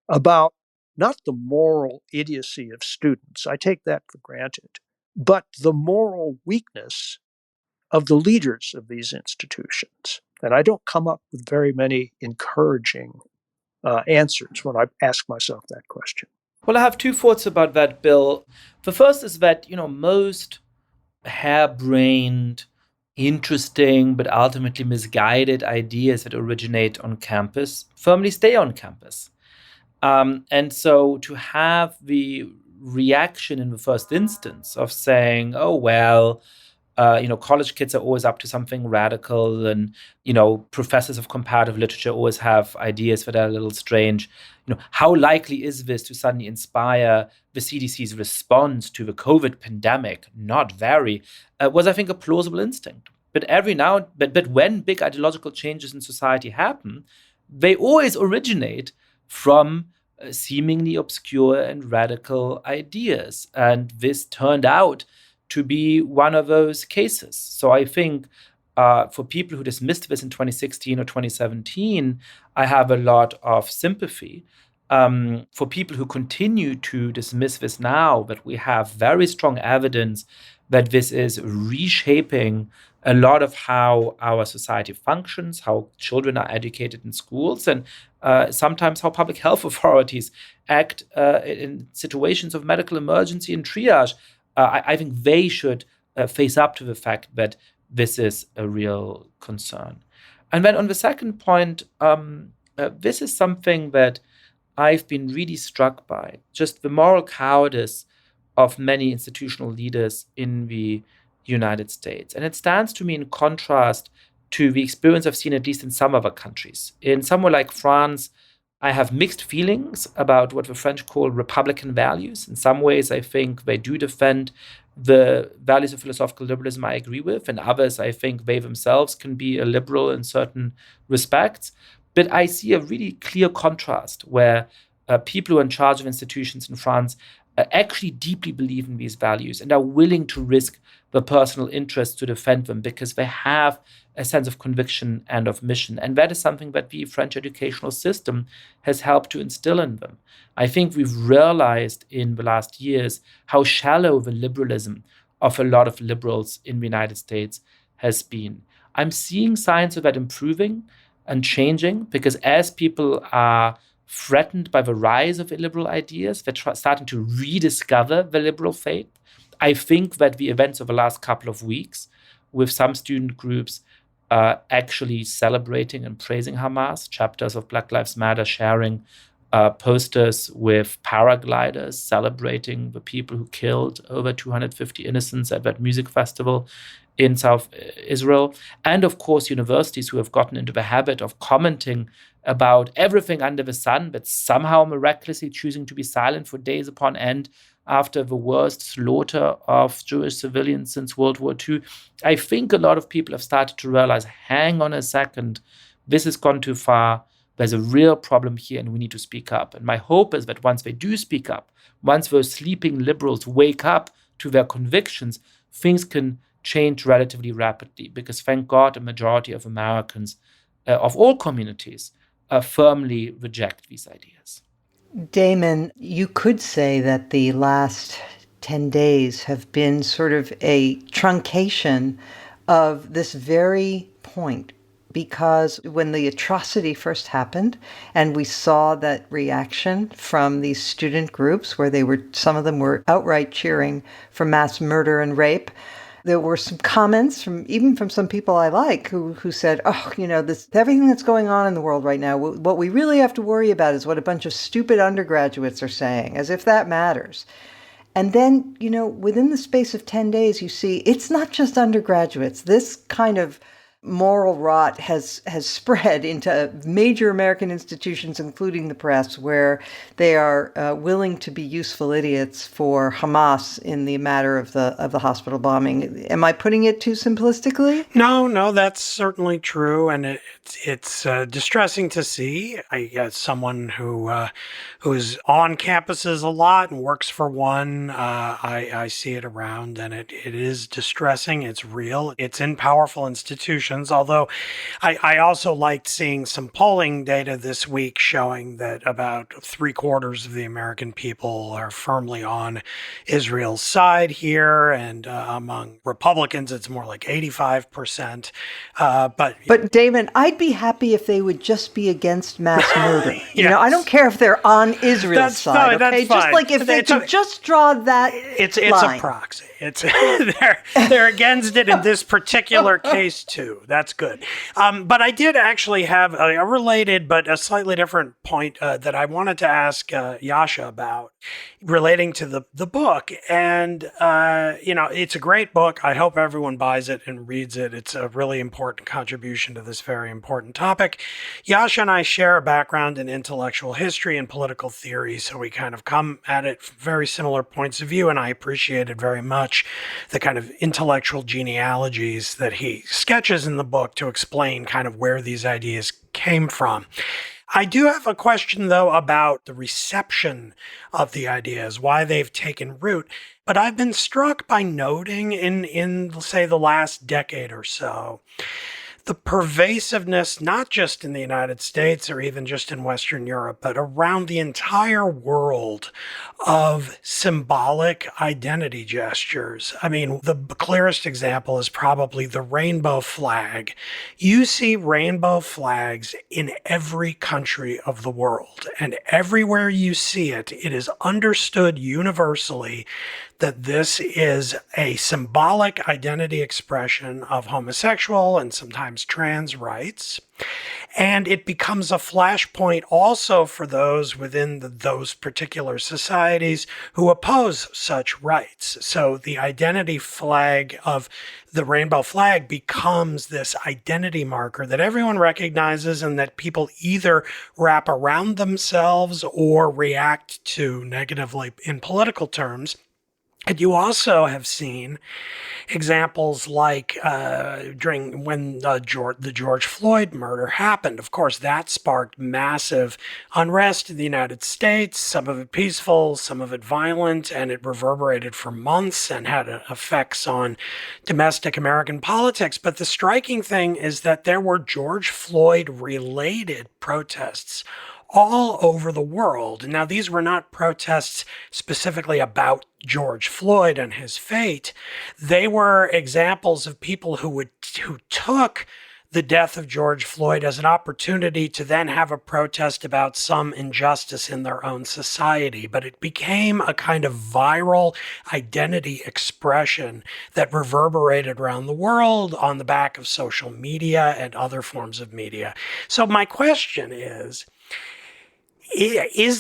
E: about not the moral idiocy of students, I take that for granted, but the moral weakness of the leaders of these institutions. And I don't come up with very many encouraging answers when I ask myself that question.
D: Well, I have two thoughts about that, Bill. The first is that, most harebrained, interesting, but ultimately misguided ideas that originate on campus firmly stay on campus. And so to have the reaction in the first instance of saying, oh, well, college kids are always up to something radical, and, professors of comparative literature always have ideas that are a little strange. How likely is this to suddenly inspire the CDC's response to the COVID pandemic? Not very, was, I think, a plausible instinct. But but when big ideological changes in society happen, they always originate from seemingly obscure and radical ideas. And this turned out to be one of those cases. So I think for people who dismissed this in 2016 or 2017, I have a lot of sympathy. For people who continue to dismiss this now, that we have very strong evidence that this is reshaping a lot of how our society functions, how children are educated in schools, and sometimes how public health authorities act in situations of medical emergency and triage. I think they should face up to the fact that this is a real concern. And then on the second point, this is something that I've been really struck by, just the moral cowardice of many institutional leaders in the United States. And it stands to me in contrast to the experience I've seen, at least in some other countries. In somewhere like France, I have mixed feelings about what the French call Republican values. In some ways, I think they do defend the values of philosophical liberalism I agree with. In others, I think they themselves can be a liberal in certain respects. But I see a really clear contrast where people who are in charge of institutions in France actually deeply believe in these values and are willing to risk their personal interests to defend them because they have a sense of conviction and of mission. And that is something that the French educational system has helped to instill in them. I think we've realized in the last years how shallow the liberalism of a lot of liberals in the United States has been. I'm seeing signs of that improving and changing because as people are threatened by the rise of illiberal ideas, they're starting to rediscover the liberal faith. I think that the events of the last couple of weeks, with some student groups actually celebrating and praising Hamas, chapters of Black Lives Matter sharing posters with paragliders celebrating the people who killed over 250 innocents at that music festival in South Israel. And of course, universities who have gotten into the habit of commenting about everything under the sun, but somehow miraculously choosing to be silent for days upon end after the worst slaughter of Jewish civilians since World War II. I think a lot of people have started to realize, hang on a second, this has gone too far. There's a real problem here and we need to speak up. And my hope is that once they do speak up, once those sleeping liberals wake up to their convictions, things can change relatively rapidly because, thank God, a majority of Americans of all communities firmly reject these ideas.
A: Damon, you could say that the last 10 days have been sort of a truncation of this very point, because when the atrocity first happened and we saw that reaction from these student groups where some of them were outright cheering for mass murder and rape, there were some comments even from some people I like who said, everything that's going on in the world right now, what we really have to worry about is what a bunch of stupid undergraduates are saying, as if that matters. And then, within the space of 10 days, you see it's not just undergraduates. This kind of moral rot has spread into major American institutions, including the press, where they are willing to be useful idiots for Hamas in the matter of the hospital bombing. Am I putting it too simplistically?
B: No, that's certainly true, and it's distressing to see. As someone who's on campuses a lot and works for one, I see it around, and it is distressing. It's real. It's in powerful institutions. Although, I also liked seeing some polling data this week showing that about 3/4 of the American people are firmly on Israel's side here, and among Republicans, it's more like 85%.
A: But Damon, I'd be happy if they would just be against mass murder.
B: Yes.
A: You know, I don't care if they're on Israel's
B: That's
A: side.
B: fine,
A: Okay,
B: that's
A: just
B: fine.
A: like if they could just draw that
B: it's
A: line.
B: a proxy. It's they're against it in this particular case too. That's good. But I did actually have a related but a slightly different point that I wanted to ask Yascha about, relating to the book. And it's a great book. I hope everyone buys it and reads it. It's a really important contribution to this very important topic. Yascha and I share a background in intellectual history and political theory, so we kind of come at it from very similar points of view, and I appreciated very much the kind of intellectual genealogies that he sketches in the book to explain kind of where these ideas came from. I do have a question, though, about the reception of the ideas, why they've taken root. But I've been struck by noting in say, the last decade or so, the pervasiveness, not just in the United States or even just in Western Europe, but around the entire world, of symbolic identity gestures. I mean, the clearest example is probably the rainbow flag. You see rainbow flags in every country of the world, and everywhere you see it, it is understood universally that this is a symbolic identity expression of homosexual and sometimes trans rights. And it becomes a flashpoint also for those within those particular societies who oppose such rights. So the identity flag of the rainbow flag becomes this identity marker that everyone recognizes and that people either wrap around themselves or react to negatively in political terms. And you also have seen examples like during when the George Floyd murder happened. Of course, that sparked massive unrest in the United States, some of it peaceful, some of it violent, and it reverberated for months and had effects on domestic American politics. But the striking thing is that there were George Floyd-related protests all over the world. Now, these were not protests specifically about George Floyd and his fate. They were examples of people who took the death of George Floyd as an opportunity to then have a protest about some injustice in their own society. But it became a kind of viral identity expression that reverberated around the world on the back of social media and other forms of media. So my question is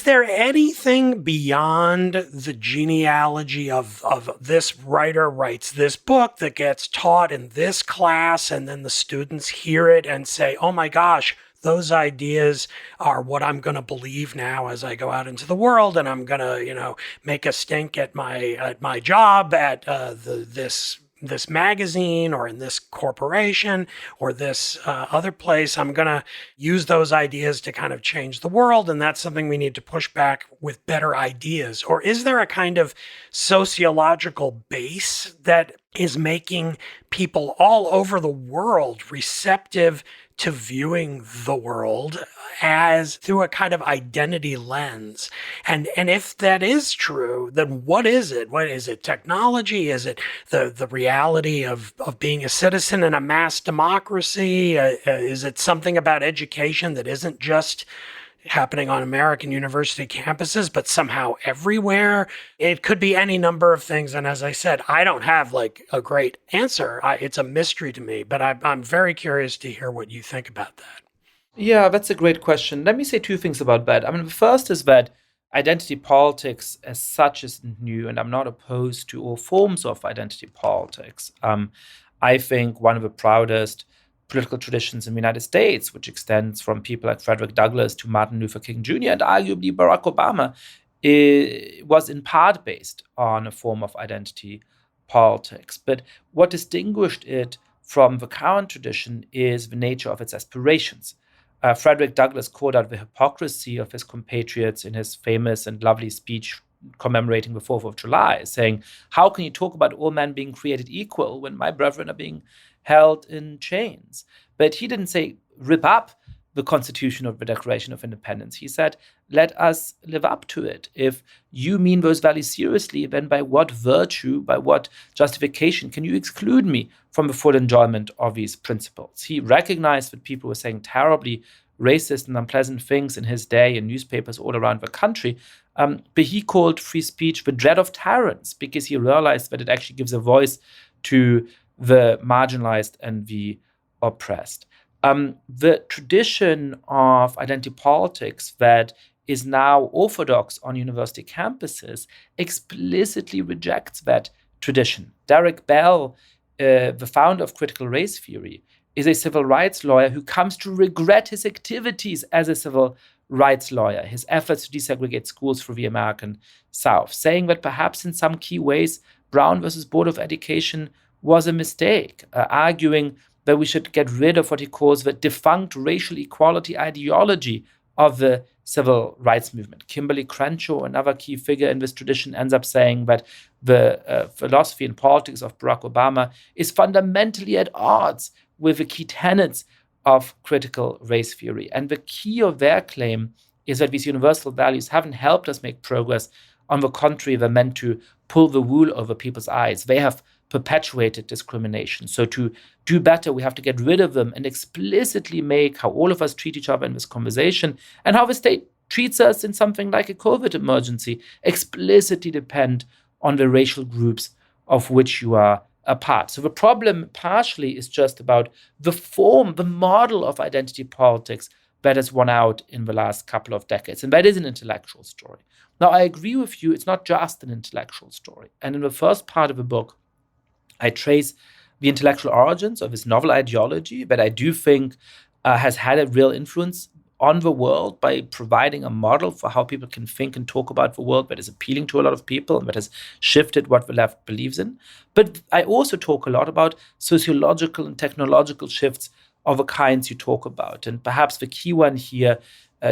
B: there anything beyond the genealogy of this writer writes this book that gets taught in this class, and then the students hear it and say, oh my gosh, those ideas are what I'm going to believe now as I go out into the world, and I'm going to, make a stink at my job at this magazine or in this corporation or this other place. I'm going to use those ideas to kind of change the world. And that's something we need to push back with better ideas. Or is there a kind of sociological base that is making people all over the world receptive to viewing the world as through a kind of identity lens? And if that is true, then what is it? What is it? Technology? Is it the reality of being a citizen in a mass democracy? Is it something about education that isn't just happening on American university campuses, but somehow everywhere? It could be any number of things. And as I said, I don't have like a great answer. It's a mystery to me, but I'm very curious to hear what you think about that.
D: Yeah, that's a great question. Let me say two things about that. I mean, the first is that identity politics as such isn't new, and I'm not opposed to all forms of identity politics. I think one of the proudest political traditions in the United States, which extends from people like Frederick Douglass to Martin Luther King Jr. and arguably Barack Obama, was in part based on a form of identity politics. But what distinguished it from the current tradition is the nature of its aspirations. Frederick Douglass called out the hypocrisy of his compatriots in his famous and lovely speech commemorating the 4th of July, saying, how can you talk about all men being created equal when my brethren are being held in chains? But he didn't say, rip up the Constitution of the Declaration of Independence. He said, let us live up to it. If you mean those values seriously, then by what virtue, by what justification can you exclude me from the full enjoyment of these principles? He recognized that people were saying terribly racist and unpleasant things in his day in newspapers all around the country. But he called free speech the dread of tyrants, because he realized that it actually gives a voice to the marginalized and the oppressed. The tradition of identity politics that is now orthodox on university campuses explicitly rejects that tradition. Derek Bell, the founder of critical race theory, is a civil rights lawyer who comes to regret his activities as a civil rights lawyer, his efforts to desegregate schools through the American South, saying that perhaps in some key ways Brown versus Board of Education was a mistake, arguing that we should get rid of what he calls the defunct racial equality ideology of the civil rights movement. Kimberly Crenshaw, another key figure in this tradition, ends up saying that the philosophy and politics of Barack Obama is fundamentally at odds with the key tenets of critical race theory. And the key of their claim is that these universal values haven't helped us make progress. On the contrary, they're meant to pull the wool over people's eyes. They have perpetuated discrimination. So to do better, we have to get rid of them and explicitly make how all of us treat each other in this conversation and how the state treats us in something like a COVID emergency explicitly depend on the racial groups of which you are a part. So the problem partially is just about the form, the model of identity politics that has won out in the last couple of decades. And that is an intellectual story. Now, I agree with you, it's not just an intellectual story. And in the first part of the book, I trace the intellectual origins of this novel ideology that I do think has had a real influence on the world by providing a model for how people can think and talk about the world that is appealing to a lot of people and that has shifted what the left believes in. But I also talk a lot about sociological and technological shifts of the kinds you talk about. And perhaps the key one here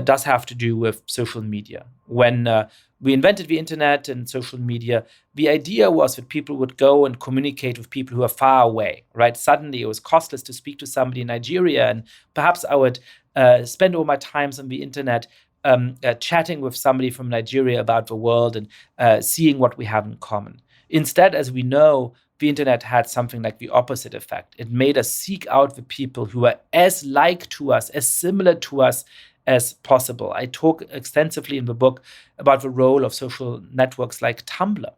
D: does have to do with social media. When we invented the internet and social media, the idea was that people would go and communicate with people who are far away, right? Suddenly it was costless to speak to somebody in Nigeria, and perhaps I would spend all my times on the internet chatting with somebody from Nigeria about the world and seeing what we have in common. Instead, as we know, the internet had something like the opposite effect. It made us seek out the people who are as like to us, as similar to us as possible. I talk extensively in the book about the role of social networks like Tumblr,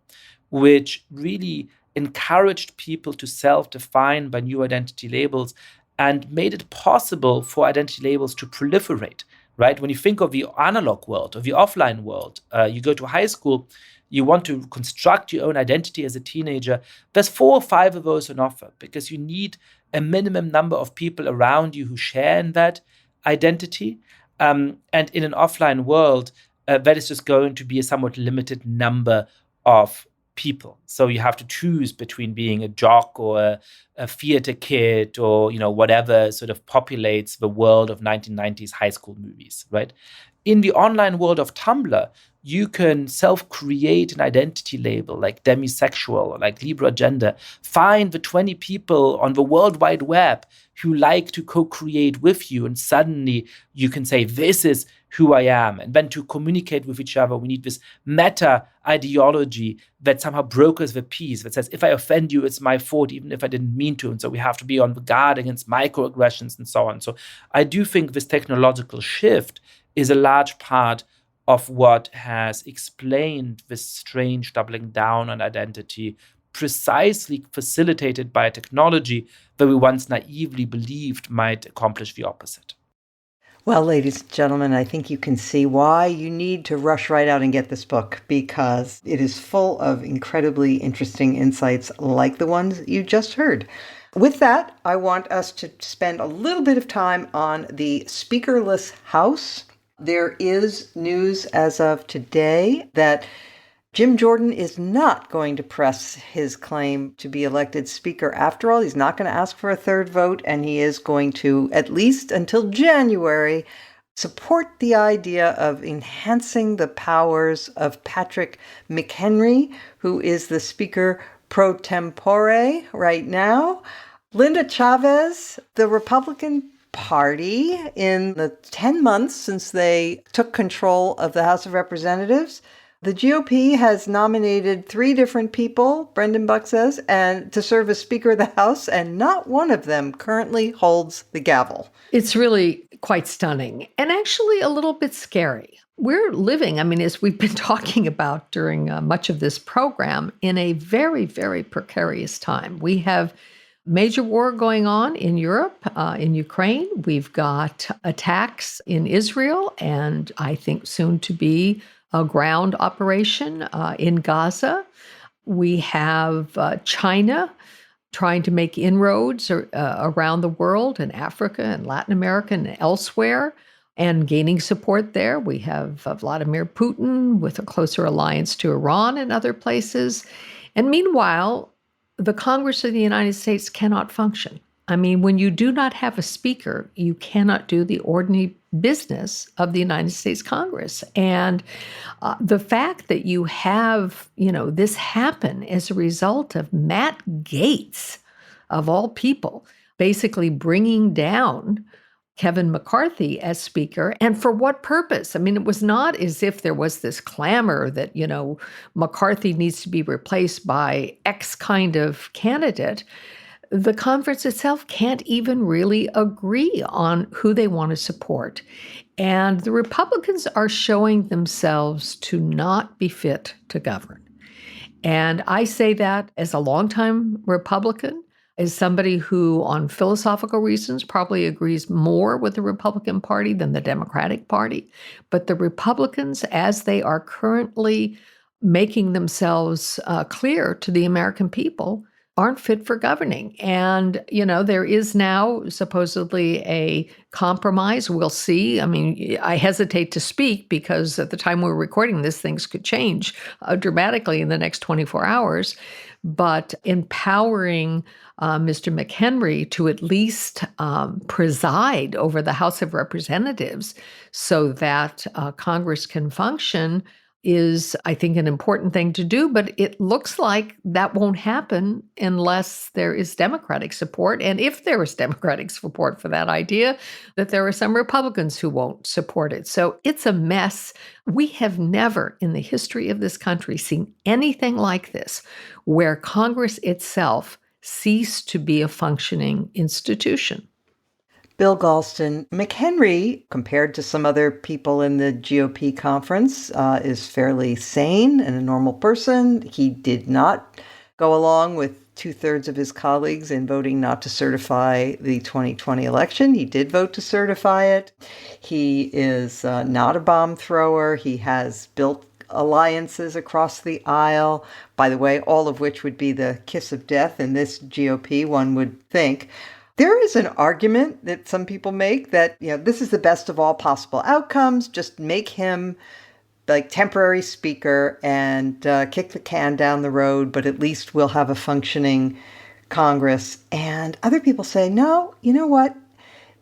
D: which really encouraged people to self-define by new identity labels and made it possible for identity labels to proliferate, right? When you think of the analog world, of the offline world, you go to high school, you want to construct your own identity as a teenager, there's 4 or 5 of those on offer because you need a minimum number of people around you who share in that identity. And in an offline world, that is just going to be a somewhat limited number of people. So you have to choose between being a jock or a theater kid or, whatever sort of populates the world of 1990s high school movies, right? In the online world of Tumblr, you can self-create an identity label like demisexual or like Libra gender. Find the 20 people on the World Wide Web who like to co-create with you, and suddenly you can say, this is who I am. And then to communicate with each other, we need this meta ideology that somehow brokers the peace, that says, if I offend you, it's my fault, even if I didn't mean to. And so we have to be on the guard against microaggressions and so on. So I do think this technological shift is a large part of what has explained this strange doubling down on identity, precisely facilitated by a technology that we once naively believed might accomplish the opposite.
A: Well, ladies and gentlemen, I think you can see why you need to rush right out and get this book, because it is full of incredibly interesting insights like the ones you just heard. With that, I want us to spend a little bit of time on the Speakerless House. There is news as of today that Jim Jordan is not going to press his claim to be elected Speaker after all. He's not going to ask for a third vote, and he is going to, at least until January, support the idea of enhancing the powers of Patrick McHenry, who is the Speaker pro tempore right now. Linda Chavez, the Republican Party, in the 10 months since they took control of the House of Representatives, the GOP has nominated 3 different people, Brendan Buck says, and to serve as Speaker of the House, and not one of them currently holds the gavel.
C: It's really quite stunning and actually a little bit scary. We're living, as we've been talking about during much of this program, in a very, very precarious time. We have major war going on in Europe, in Ukraine. We've got attacks in Israel, and I think soon to be a ground operation in Gaza. We have China trying to make inroads around the world, in Africa and Latin America and elsewhere, and gaining support there. We have Vladimir Putin with a closer alliance to Iran and other places. And meanwhile, the Congress of the United States cannot function. When you do not have a speaker, you cannot do the ordinary business of the United States Congress. And the fact that you have, this happen as a result of Matt Gaetz, of all people, basically bringing down Kevin McCarthy as Speaker. And for what purpose? It was not as if there was this clamor that, McCarthy needs to be replaced by X kind of candidate. The conference itself can't even really agree on who they want to support. And the Republicans are showing themselves to not be fit to govern. And I say that as a longtime Republican, as somebody who, on philosophical reasons, probably agrees more with the Republican Party than the Democratic Party. But the Republicans, as they are currently making themselves clear to the American people, aren't fit for governing. And, there is now supposedly a compromise. We'll see. I hesitate to speak because at the time we're recording this, things could change dramatically in the next 24 hours. But empowering Mr. McHenry to at least preside over the House of Representatives so that Congress can function is, I think, an important thing to do, but it looks like that won't happen unless there is Democratic support. And if there is Democratic support for that idea, that there are some Republicans who won't support it. So it's a mess. We have never in the history of this country seen anything like this, where Congress itself ceased to be a functioning institution.
A: Bill Galston, McHenry, compared to some other people in the GOP conference, is fairly sane and a normal person. He did not go along with 2/3 of his colleagues in voting not to certify the 2020 election. He did vote to certify it. He is not a bomb thrower. He has built alliances across the aisle, by the way, all of which would be the kiss of death in this GOP, one would think. There is an argument that some people make that, this is the best of all possible outcomes. Just make him like temporary speaker and kick the can down the road, but at least we'll have a functioning Congress. And other people say, no, you know what?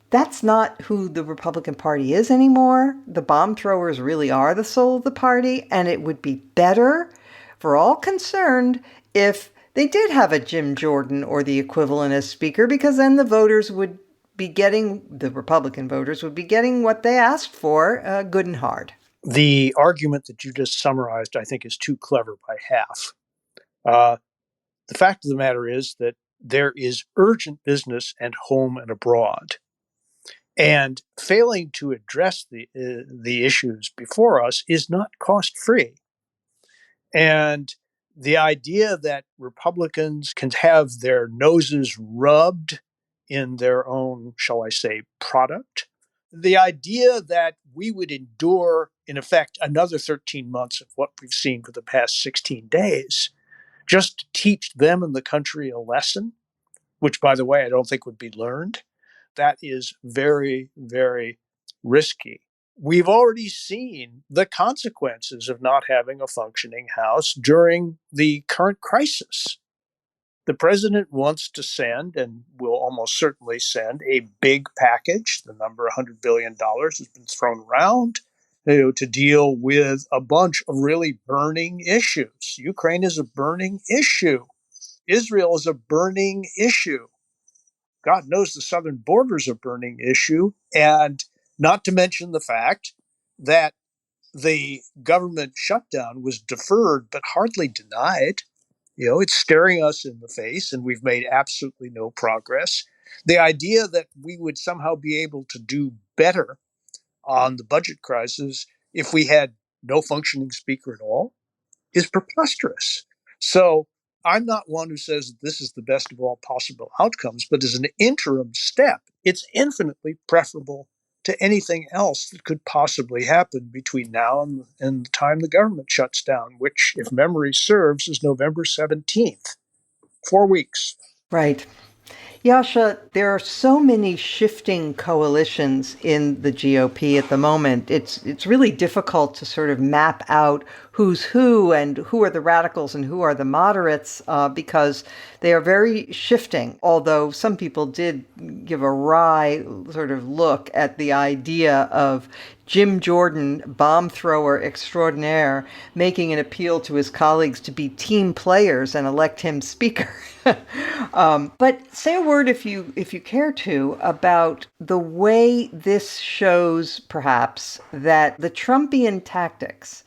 A: That's not who the Republican Party is anymore. The bomb throwers really are the soul of the party, and it would be better for all concerned if they did have a Jim Jordan or the equivalent as speaker, because then the Republican voters would be getting what they asked for, good and hard.
E: The argument that you just summarized, I think, is too clever by half. The fact of the matter is that there is urgent business at home and abroad. And failing to address the issues before us is not cost-free. And the idea that Republicans can have their noses rubbed in their own, shall I say, product, the idea that we would endure, in effect, another 13 months of what we've seen for the past 16 days, just to teach them and the country a lesson, which, by the way, I don't think would be learned, that is very, very risky. We've already seen the consequences of not having a functioning House during the current crisis. The president wants to send, and will almost certainly send, a big package. The number $100 billion has been thrown around, to deal with a bunch of really burning issues. Ukraine is a burning issue. Israel is a burning issue. God knows the southern border is a burning issue. And not to mention the fact that the government shutdown was deferred but hardly denied. It's staring us in the face, and we've made absolutely no progress. The idea that we would somehow be able to do better on the budget crisis if we had no functioning speaker at all is preposterous. So I'm not one who says that this is the best of all possible outcomes, but as an interim step, it's infinitely preferable to anything else that could possibly happen between now and the time the government shuts down, which, if memory serves, is November 17th. 4 weeks.
A: Right. Yascha, there are so many shifting coalitions in the GOP at the moment. It's really difficult to sort of map out who's who and who are the radicals and who are the moderates, because they are very shifting. Although some people did give a wry sort of look at the idea of Jim Jordan, bomb thrower extraordinaire, making an appeal to his colleagues to be team players and elect him speaker. But say a word, if you care to, about the way this shows, perhaps, that the Trumpian tactics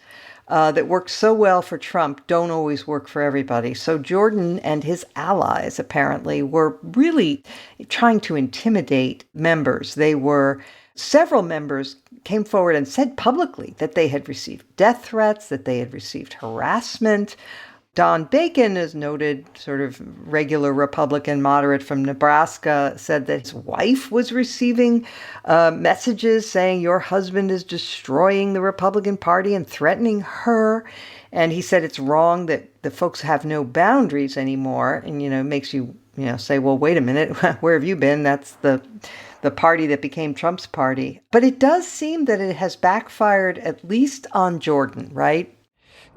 A: that work so well for Trump don't always work for everybody. So Jordan and his allies, apparently, were really trying to intimidate members. Several members came forward and said publicly that they had received death threats, that they had received harassment. Don Bacon, is noted sort of regular Republican moderate from Nebraska, said that his wife was receiving messages saying your husband is destroying the Republican Party and threatening her. And he said it's wrong that the folks have no boundaries anymore. And, it makes you, say, well, wait a minute, where have you been? That's the party that became Trump's party. But it does seem that it has backfired, at least on Jordan, right?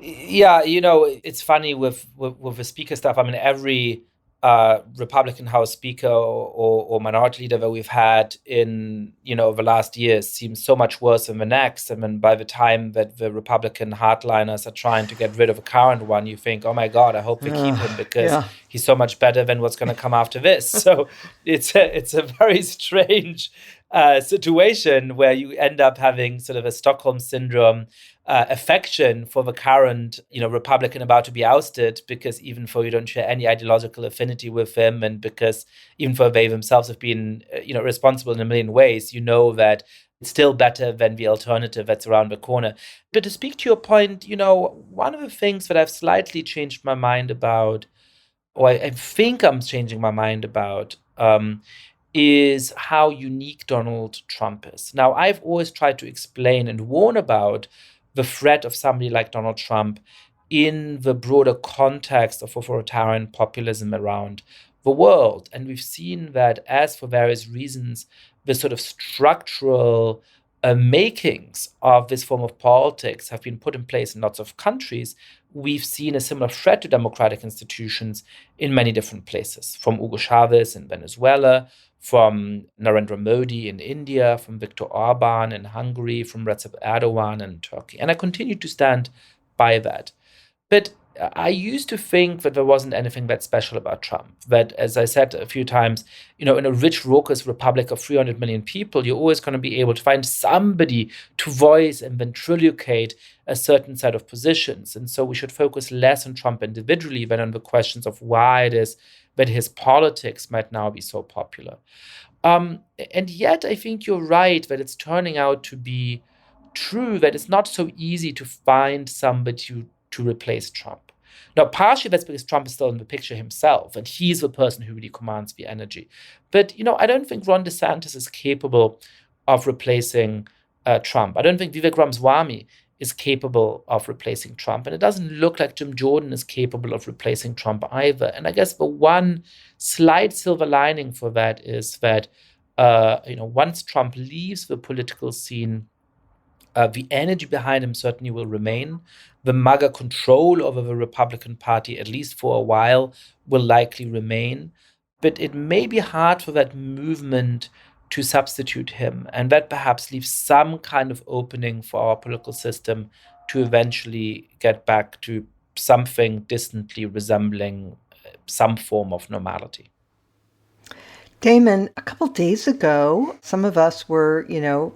D: Yeah, it's funny with the speaker stuff. I mean, every Republican House Speaker or minority leader that we've had in, the last years seems so much worse than the next. I mean, by the time that the Republican hardliners are trying to get rid of a current one, you think, oh my God, I hope they keep him because he's so much better than what's going to come after this. So it's a very strange situation where you end up having sort of a Stockholm syndrome affection for the current, Republican about to be ousted, because even though you don't share any ideological affinity with them, and because even though they themselves have been, responsible in a million ways, that it's still better than the alternative that's around the corner. But to speak to your point, one of the things that I've slightly changed my mind about, or I think I'm changing my mind about, is how unique Donald Trump is. Now, I've always tried to explain and warn about the threat of somebody like Donald Trump in the broader context of authoritarian populism around the world. And we've seen that, as for various reasons, the sort of structural makings of this form of politics have been put in place in lots of countries. We've seen a similar threat to democratic institutions in many different places, from Hugo Chavez in Venezuela, from Narendra Modi in India, from Viktor Orban in Hungary, from Recep Erdogan in Turkey. And I continue to stand by that. But I used to think that there wasn't anything that special about Trump. That, as I said a few times, in a rich, raucous republic of 300 million people, you're always going to be able to find somebody to voice and ventriloquate a certain set of positions. And so we should focus less on Trump individually than on the questions of why it is that his politics might now be so popular. And yet, I think you're right that it's turning out to be true that it's not so easy to find somebody to replace Trump. Now, partially that's because Trump is still in the picture himself, and he's the person who really commands the energy. But, I don't think Ron DeSantis is capable of replacing Trump. I don't think Vivek Ramaswamy is capable of replacing Trump. And it doesn't look like Jim Jordan is capable of replacing Trump either. And I guess the one slight silver lining for that is that, once Trump leaves the political scene, the energy behind him certainly will remain. The MAGA control over the Republican Party, at least for a while, will likely remain. But it may be hard for that movement to substitute him. And that perhaps leaves some kind of opening for our political system to eventually get back to something distantly resembling some form of normality.
A: Damon, a couple days ago, some of us were,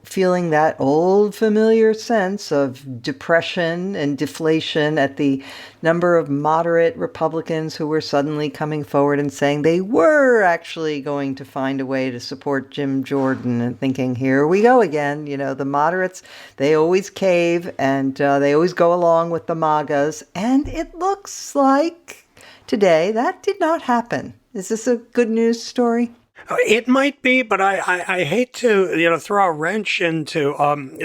A: feeling that old familiar sense of depression and deflation at the number of moderate Republicans who were suddenly coming forward and saying they were actually going to find a way to support Jim Jordan, and thinking, here we go again. The moderates, they always cave and they always go along with the MAGAs. And it looks like today that did not happen. Is this a good news story?
B: It might be, but I hate to, throw a wrench into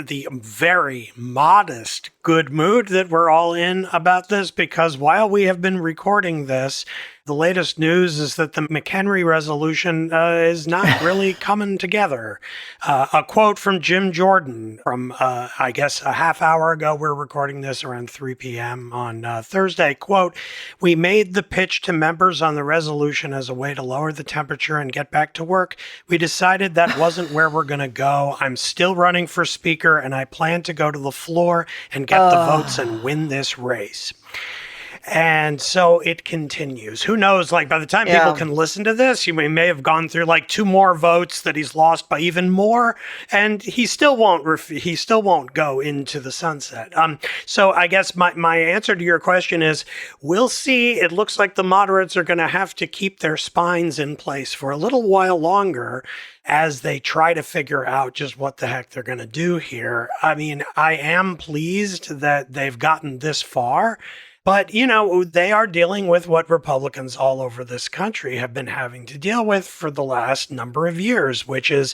B: the very modest good mood that we're all in about this, because while we have been recording this, the latest news is that the McHenry resolution is not really coming together. A quote from Jim Jordan from, I guess, a half hour ago. We're recording this around 3 p.m. on Thursday. Quote, "We made the pitch to members on the resolution as a way to lower the temperature and get back to work. We decided that wasn't where we're going to go. I'm still running for speaker, and I plan to go to the floor and get the votes and win this race." And so it continues. Who knows? By the time people can listen to this, he may have gone through 2 more votes that he's lost by even more, and he still won't go into the sunset. So I guess my answer to your question is, we'll see. It looks like the moderates are going to have to keep their spines in place for a little while longer as they try to figure out just what the heck they're going to do here. I mean, I am pleased that they've gotten this far. But, they are dealing with what Republicans all over this country have been having to deal with for the last number of years, which is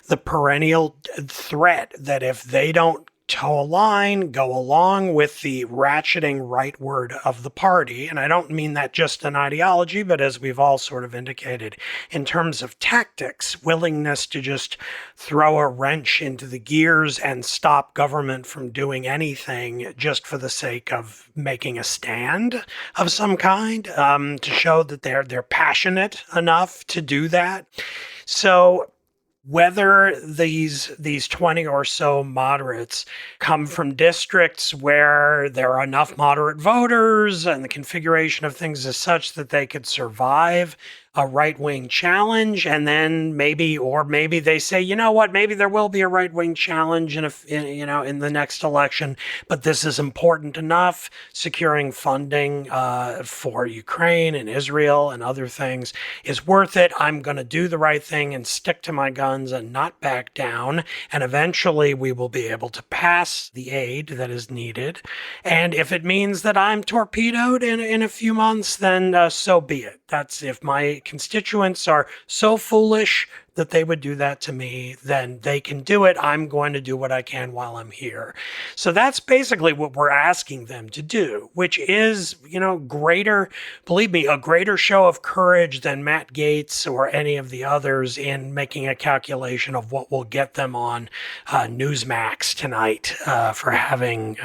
B: the perennial threat that if they don't toe a line, go along with the ratcheting rightward of the party. And I don't mean that just an ideology, but as we've all sort of indicated, in terms of tactics, willingness to just throw a wrench into the gears and stop government from doing anything just for the sake of making a stand of some kind, to show that they're passionate enough to do that. So whether these 20 or so moderates come from districts where there are enough moderate voters and the configuration of things is such that they could survive a right-wing challenge, and then maybe they say, you know what, maybe there will be a right-wing challenge in the next election, but this is important enough. Securing funding for Ukraine and Israel and other things is worth it. I'm going to do the right thing and stick to my guns and not back down. And eventually we will be able to pass the aid that is needed. And if it means that I'm torpedoed in a few months, then so be it. That's if my constituents are so foolish that they would do that to me, then they can do it. I'm going to do what I can while I'm here. So that's basically what we're asking them to do, which is, believe me, a greater show of courage than Matt Gaetz or any of the others in making a calculation of what will get them on Newsmax tonight for having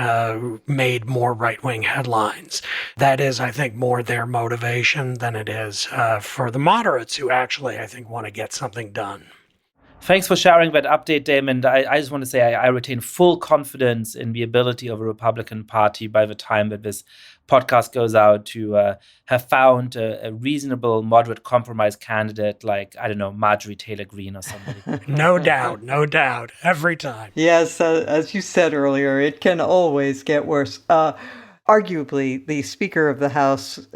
B: made more right-wing headlines. That is, I think, more their motivation than it is for the moderates who actually, I think, want to get something done.
D: Thanks for sharing that update, Damon. I just want to say I retain full confidence in the ability of a Republican Party by the time that this podcast goes out to have found a reasonable, moderate compromise candidate like, I don't know, Marjorie Taylor Greene or somebody.
B: No doubt, every time.
A: Yes, as you said earlier, it can always get worse. Arguably, the Speaker of the House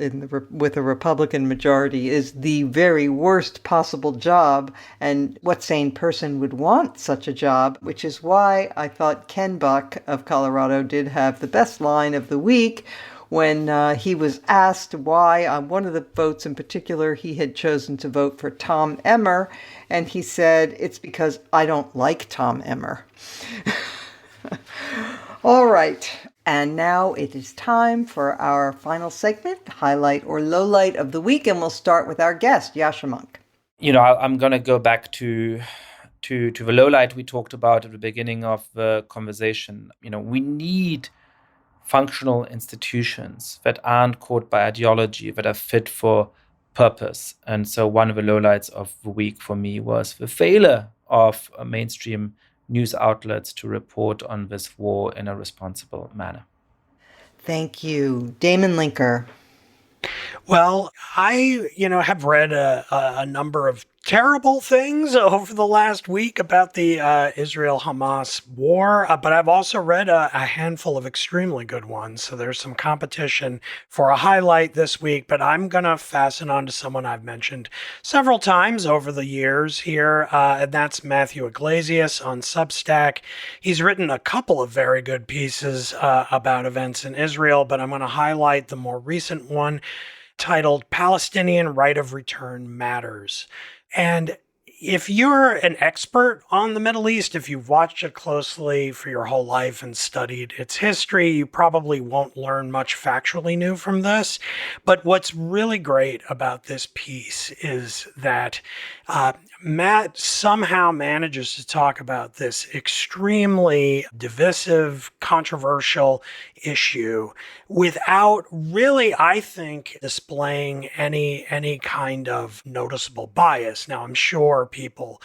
A: with a Republican majority is the very worst possible job, and what sane person would want such a job, which is why I thought Ken Buck of Colorado did have the best line of the week when he was asked why, on one of the votes in particular, he had chosen to vote for Tom Emmer, and he said, "It's because I don't like Tom Emmer." All right. And now it is time for our final segment, highlight or lowlight of the week. And we'll start with our guest, Yascha Mounk.
D: I'm going to go back to the lowlight we talked about at the beginning of the conversation. We need functional institutions that aren't caught by ideology, that are fit for purpose. And so one of the lowlights of the week for me was the failure of mainstream news outlets to report on this war in a responsible manner.
A: Thank you. Damon Linker.
B: Well, I, have read a number of terrible things over the last week about the Israel-Hamas war, but I've also read a handful of extremely good ones. So there's some competition for a highlight this week, but I'm going to fasten on to someone I've mentioned several times over the years here, and that's Matthew Yglesias on Substack. He's written a couple of very good pieces about events in Israel, but I'm going to highlight the more recent one titled Palestinian Right of Return Matters. And if you're an expert on the Middle East, if you've watched it closely for your whole life and studied its history, you probably won't learn much factually new from this. But what's really great about this piece is that Matt somehow manages to talk about this extremely divisive, controversial issue without really, I think, displaying any kind of noticeable bias. Now, I'm sure people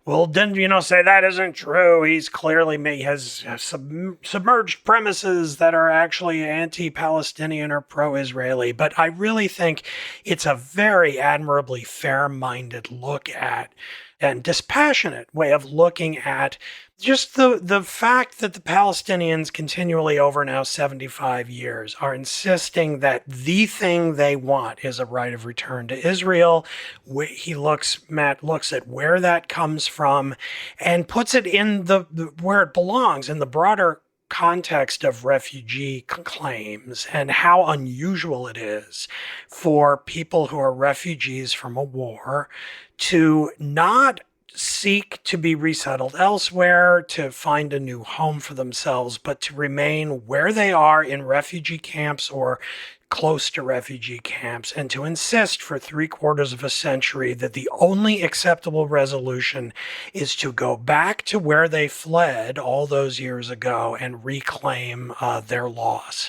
B: will then, say that isn't true. He's clearly has submerged premises that are actually anti-Palestinian or pro-Israeli. But I really think it's a very admirably fair-minded look at and dispassionate way of looking at just the fact that the Palestinians continually over now 75 years are insisting that the thing they want is a right of return to Israel. Matt looks at where that comes from and puts it in the where it belongs in the broader context of refugee claims and how unusual it is for people who are refugees from a war to not seek to be resettled elsewhere, to find a new home for themselves, but to remain where they are in refugee camps or close to refugee camps, and to insist for 3/4 of a century that the only acceptable resolution is to go back to where they fled all those years ago and reclaim their loss.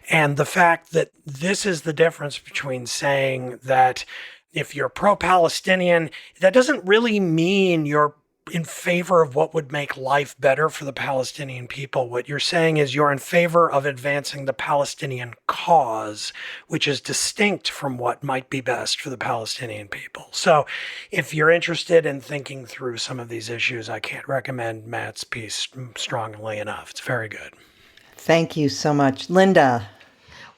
B: And the fact that this is the difference between saying that if you're pro-Palestinian, that doesn't really mean you're in favor of what would make life better for the Palestinian people. What you're saying is you're in favor of advancing the Palestinian cause, which is distinct from what might be best for the Palestinian people. So if you're interested in thinking through some of these issues, I can't recommend Matt's piece strongly enough. It's very good.
A: Thank you so much. Linda.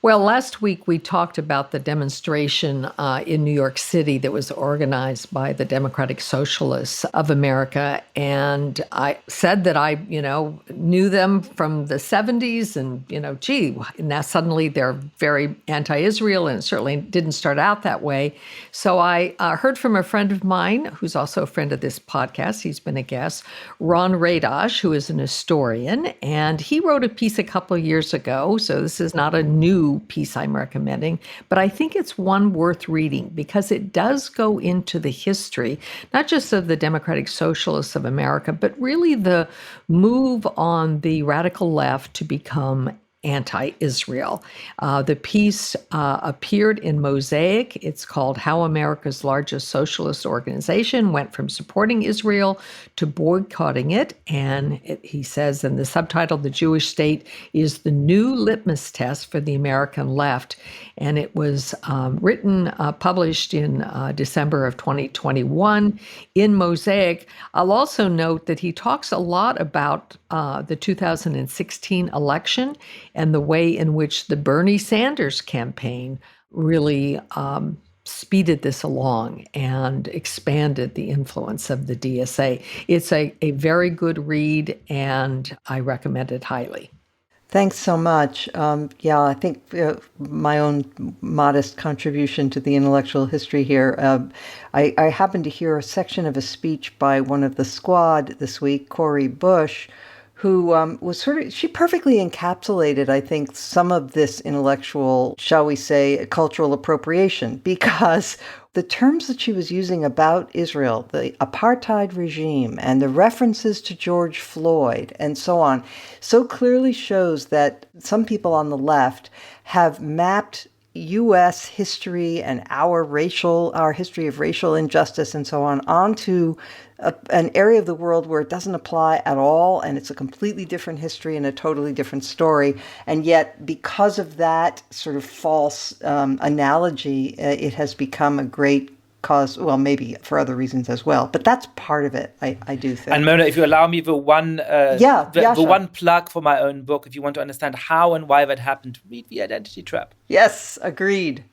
C: Well, last week we talked about the demonstration in New York City that was organized by the Democratic Socialists of America. And I said that I, knew them from the 70s and, now suddenly they're very anti-Israel, and it certainly didn't start out that way. So I heard from a friend of mine who's also a friend of this podcast. He's been a guest, Ron Radosh, who is an historian. And he wrote a piece a couple of years ago. So this is not a new piece I'm recommending, but I think it's one worth reading because it does go into the history, not just of the Democratic Socialists of America, but really the move on the radical left to become anti-Israel. The piece appeared in Mosaic. It's called How America's Largest Socialist Organization Went from Supporting Israel to Boycotting It. And he says in the subtitle, The Jewish State is the New Litmus Test for the American Left. And it was published in December of 2021 in Mosaic. I'll also note that he talks a lot about the 2016 election and the way in which the Bernie Sanders campaign really speeded this along and expanded the influence of the DSA. It's a very good read, and I recommend it highly.
A: Thanks so much. I think my own modest contribution to the intellectual history here, I happened to hear a section of a speech by one of the squad this week, Cori Bush, who was she perfectly encapsulated, I think, some of this intellectual, shall we say, cultural appropriation, because the terms that she was using about Israel, the apartheid regime, and the references to George Floyd, and so on, so clearly shows that some people on the left have mapped U.S. history and our history of racial injustice and so on onto an area of the world where it doesn't apply at all, and it's a completely different history and a totally different story. And yet, because of that sort of false analogy, it has become a great cause, well, maybe for other reasons as well. But that's part of it, I do think.
D: And Mona, if you allow me the one plug for my own book, if you want to understand how and why that happened, read The Identity Trap.
A: Yes, agreed.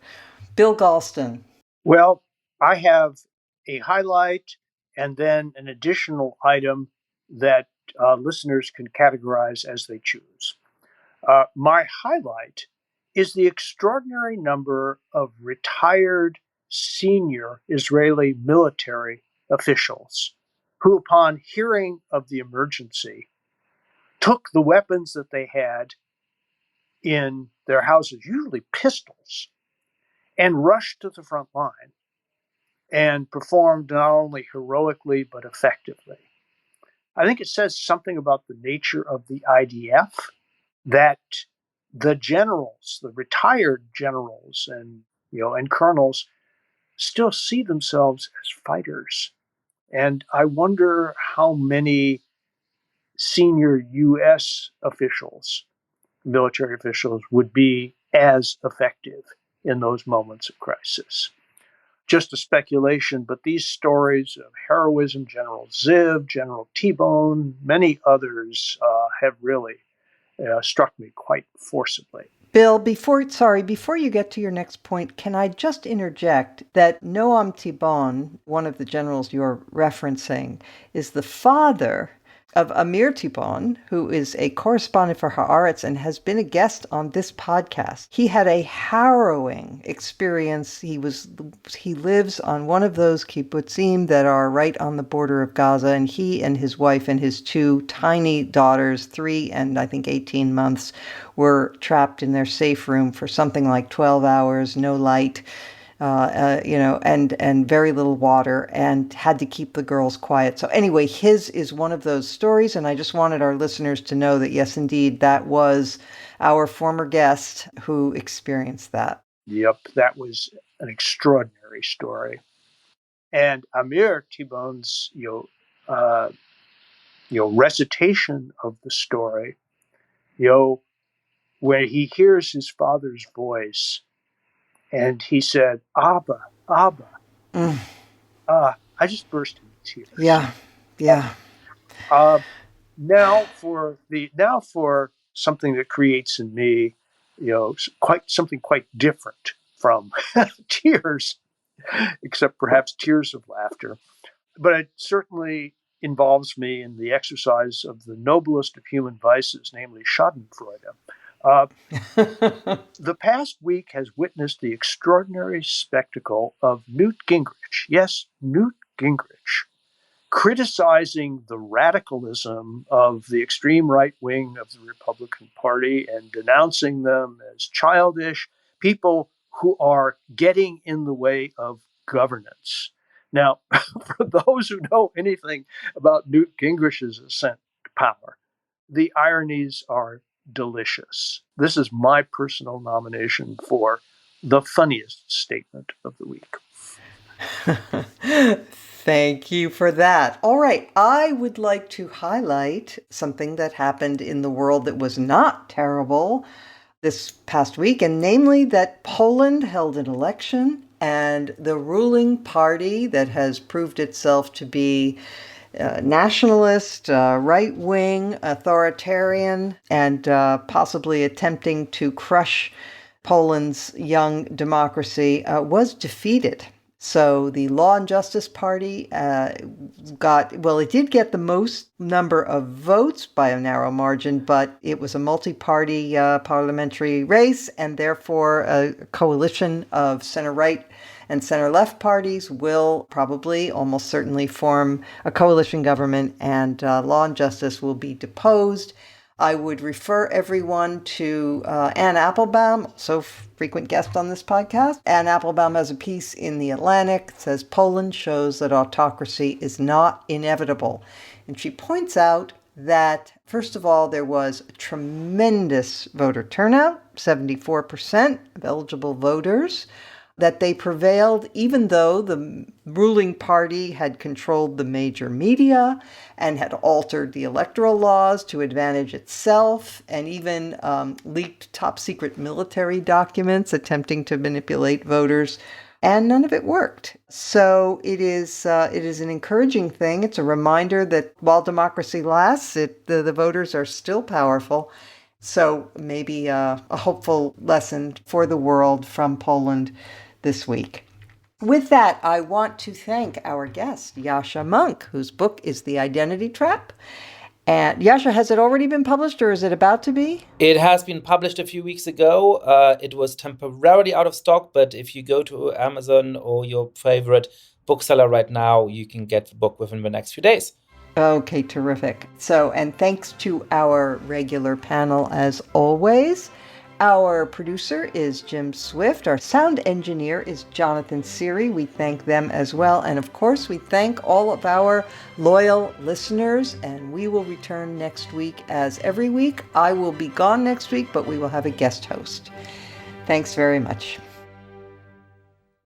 A: Bill Galston.
E: Well, I have a highlight and then an additional item that listeners can categorize as they choose. My highlight is the extraordinary number of retired senior Israeli military officials who, upon hearing of the emergency, took the weapons that they had in their houses, usually pistols, and rushed to the front line and performed not only heroically but effectively. I think it says something about the nature of the IDF that the generals, the retired generals and colonels, still see themselves as fighters. And I wonder how many senior U.S. officials, military officials, would be as effective in those moments of crisis. Just a speculation, but these stories of heroism, General Ziv, General Tibon, many others have really struck me quite forcibly.
A: Bill, before you get to your next point, can I just interject that Noam Tibon, one of the generals you're referencing, is the father of Amir Tibon, who is a correspondent for Haaretz and has been a guest on this podcast. He had a harrowing experience. He lives on one of those kibbutzim that are right on the border of Gaza, and he and his wife and his two tiny daughters, 3 and I think 18 months, were trapped in their safe room for something like 12 hours, no light, and very little water, and had to keep the girls quiet. So anyway, his is one of those stories, and I just wanted our listeners to know that, yes, indeed, that was our former guest who experienced that.
E: Yep, that was an extraordinary story. And Amir Tibon's, recitation of the story, where he hears his father's voice, and he said, "Abba, Abba." I just burst into tears.
A: Yeah.
E: Now for something that creates in me, something quite different from tears, except perhaps tears of laughter. But it certainly involves me in the exercise of the noblest of human vices, namely Schadenfreude. The past week has witnessed the extraordinary spectacle of Newt Gingrich. Yes, Newt Gingrich, criticizing the radicalism of the extreme right wing of the Republican Party and denouncing them as childish people who are getting in the way of governance. Now, for those who know anything about Newt Gingrich's ascent to power, the ironies are delicious. This is my personal nomination for the funniest statement of the week.
A: Thank you for that. All right, I would like to highlight something that happened in the world that was not terrible this past week, and namely that Poland held an election, and the ruling party that has proved itself to be nationalist, right-wing, authoritarian, and possibly attempting to crush Poland's young democracy, was defeated. So the Law and Justice Party it did get the most number of votes by a narrow margin, but it was a multi-party parliamentary race, and therefore a coalition of center-right and center-left parties will probably, almost certainly, form a coalition government, and Law and Justice will be deposed. I would refer everyone to Anne Applebaum, also frequent guest on this podcast. Anne Applebaum has a piece in The Atlantic that says Poland shows that autocracy is not inevitable. And she points out that, first of all, there was a tremendous voter turnout, 74% of eligible voters, that they prevailed even though the ruling party had controlled the major media and had altered the electoral laws to advantage itself, and even leaked top-secret military documents attempting to manipulate voters, and none of it worked. So it is an encouraging thing. It's a reminder that while democracy lasts, the voters are still powerful. So maybe a hopeful lesson for the world from Poland this week. With that, I want to thank our guest, Yascha Mounk, whose book is The Identity Trap. And Yascha, has it already been published, or is it about to be?
D: It has been published a few weeks ago. It was temporarily out of stock, but if you go to Amazon or your favorite bookseller right now, you can get the book within the next few days.
A: Okay, terrific. So, and thanks to our regular panel as always. Our producer is Jim Swift. Our sound engineer is Jonathan Seary. We thank them as well. And of course, we thank all of our loyal listeners. And we will return next week as every week. I will be gone next week, but we will have a guest host. Thanks very much.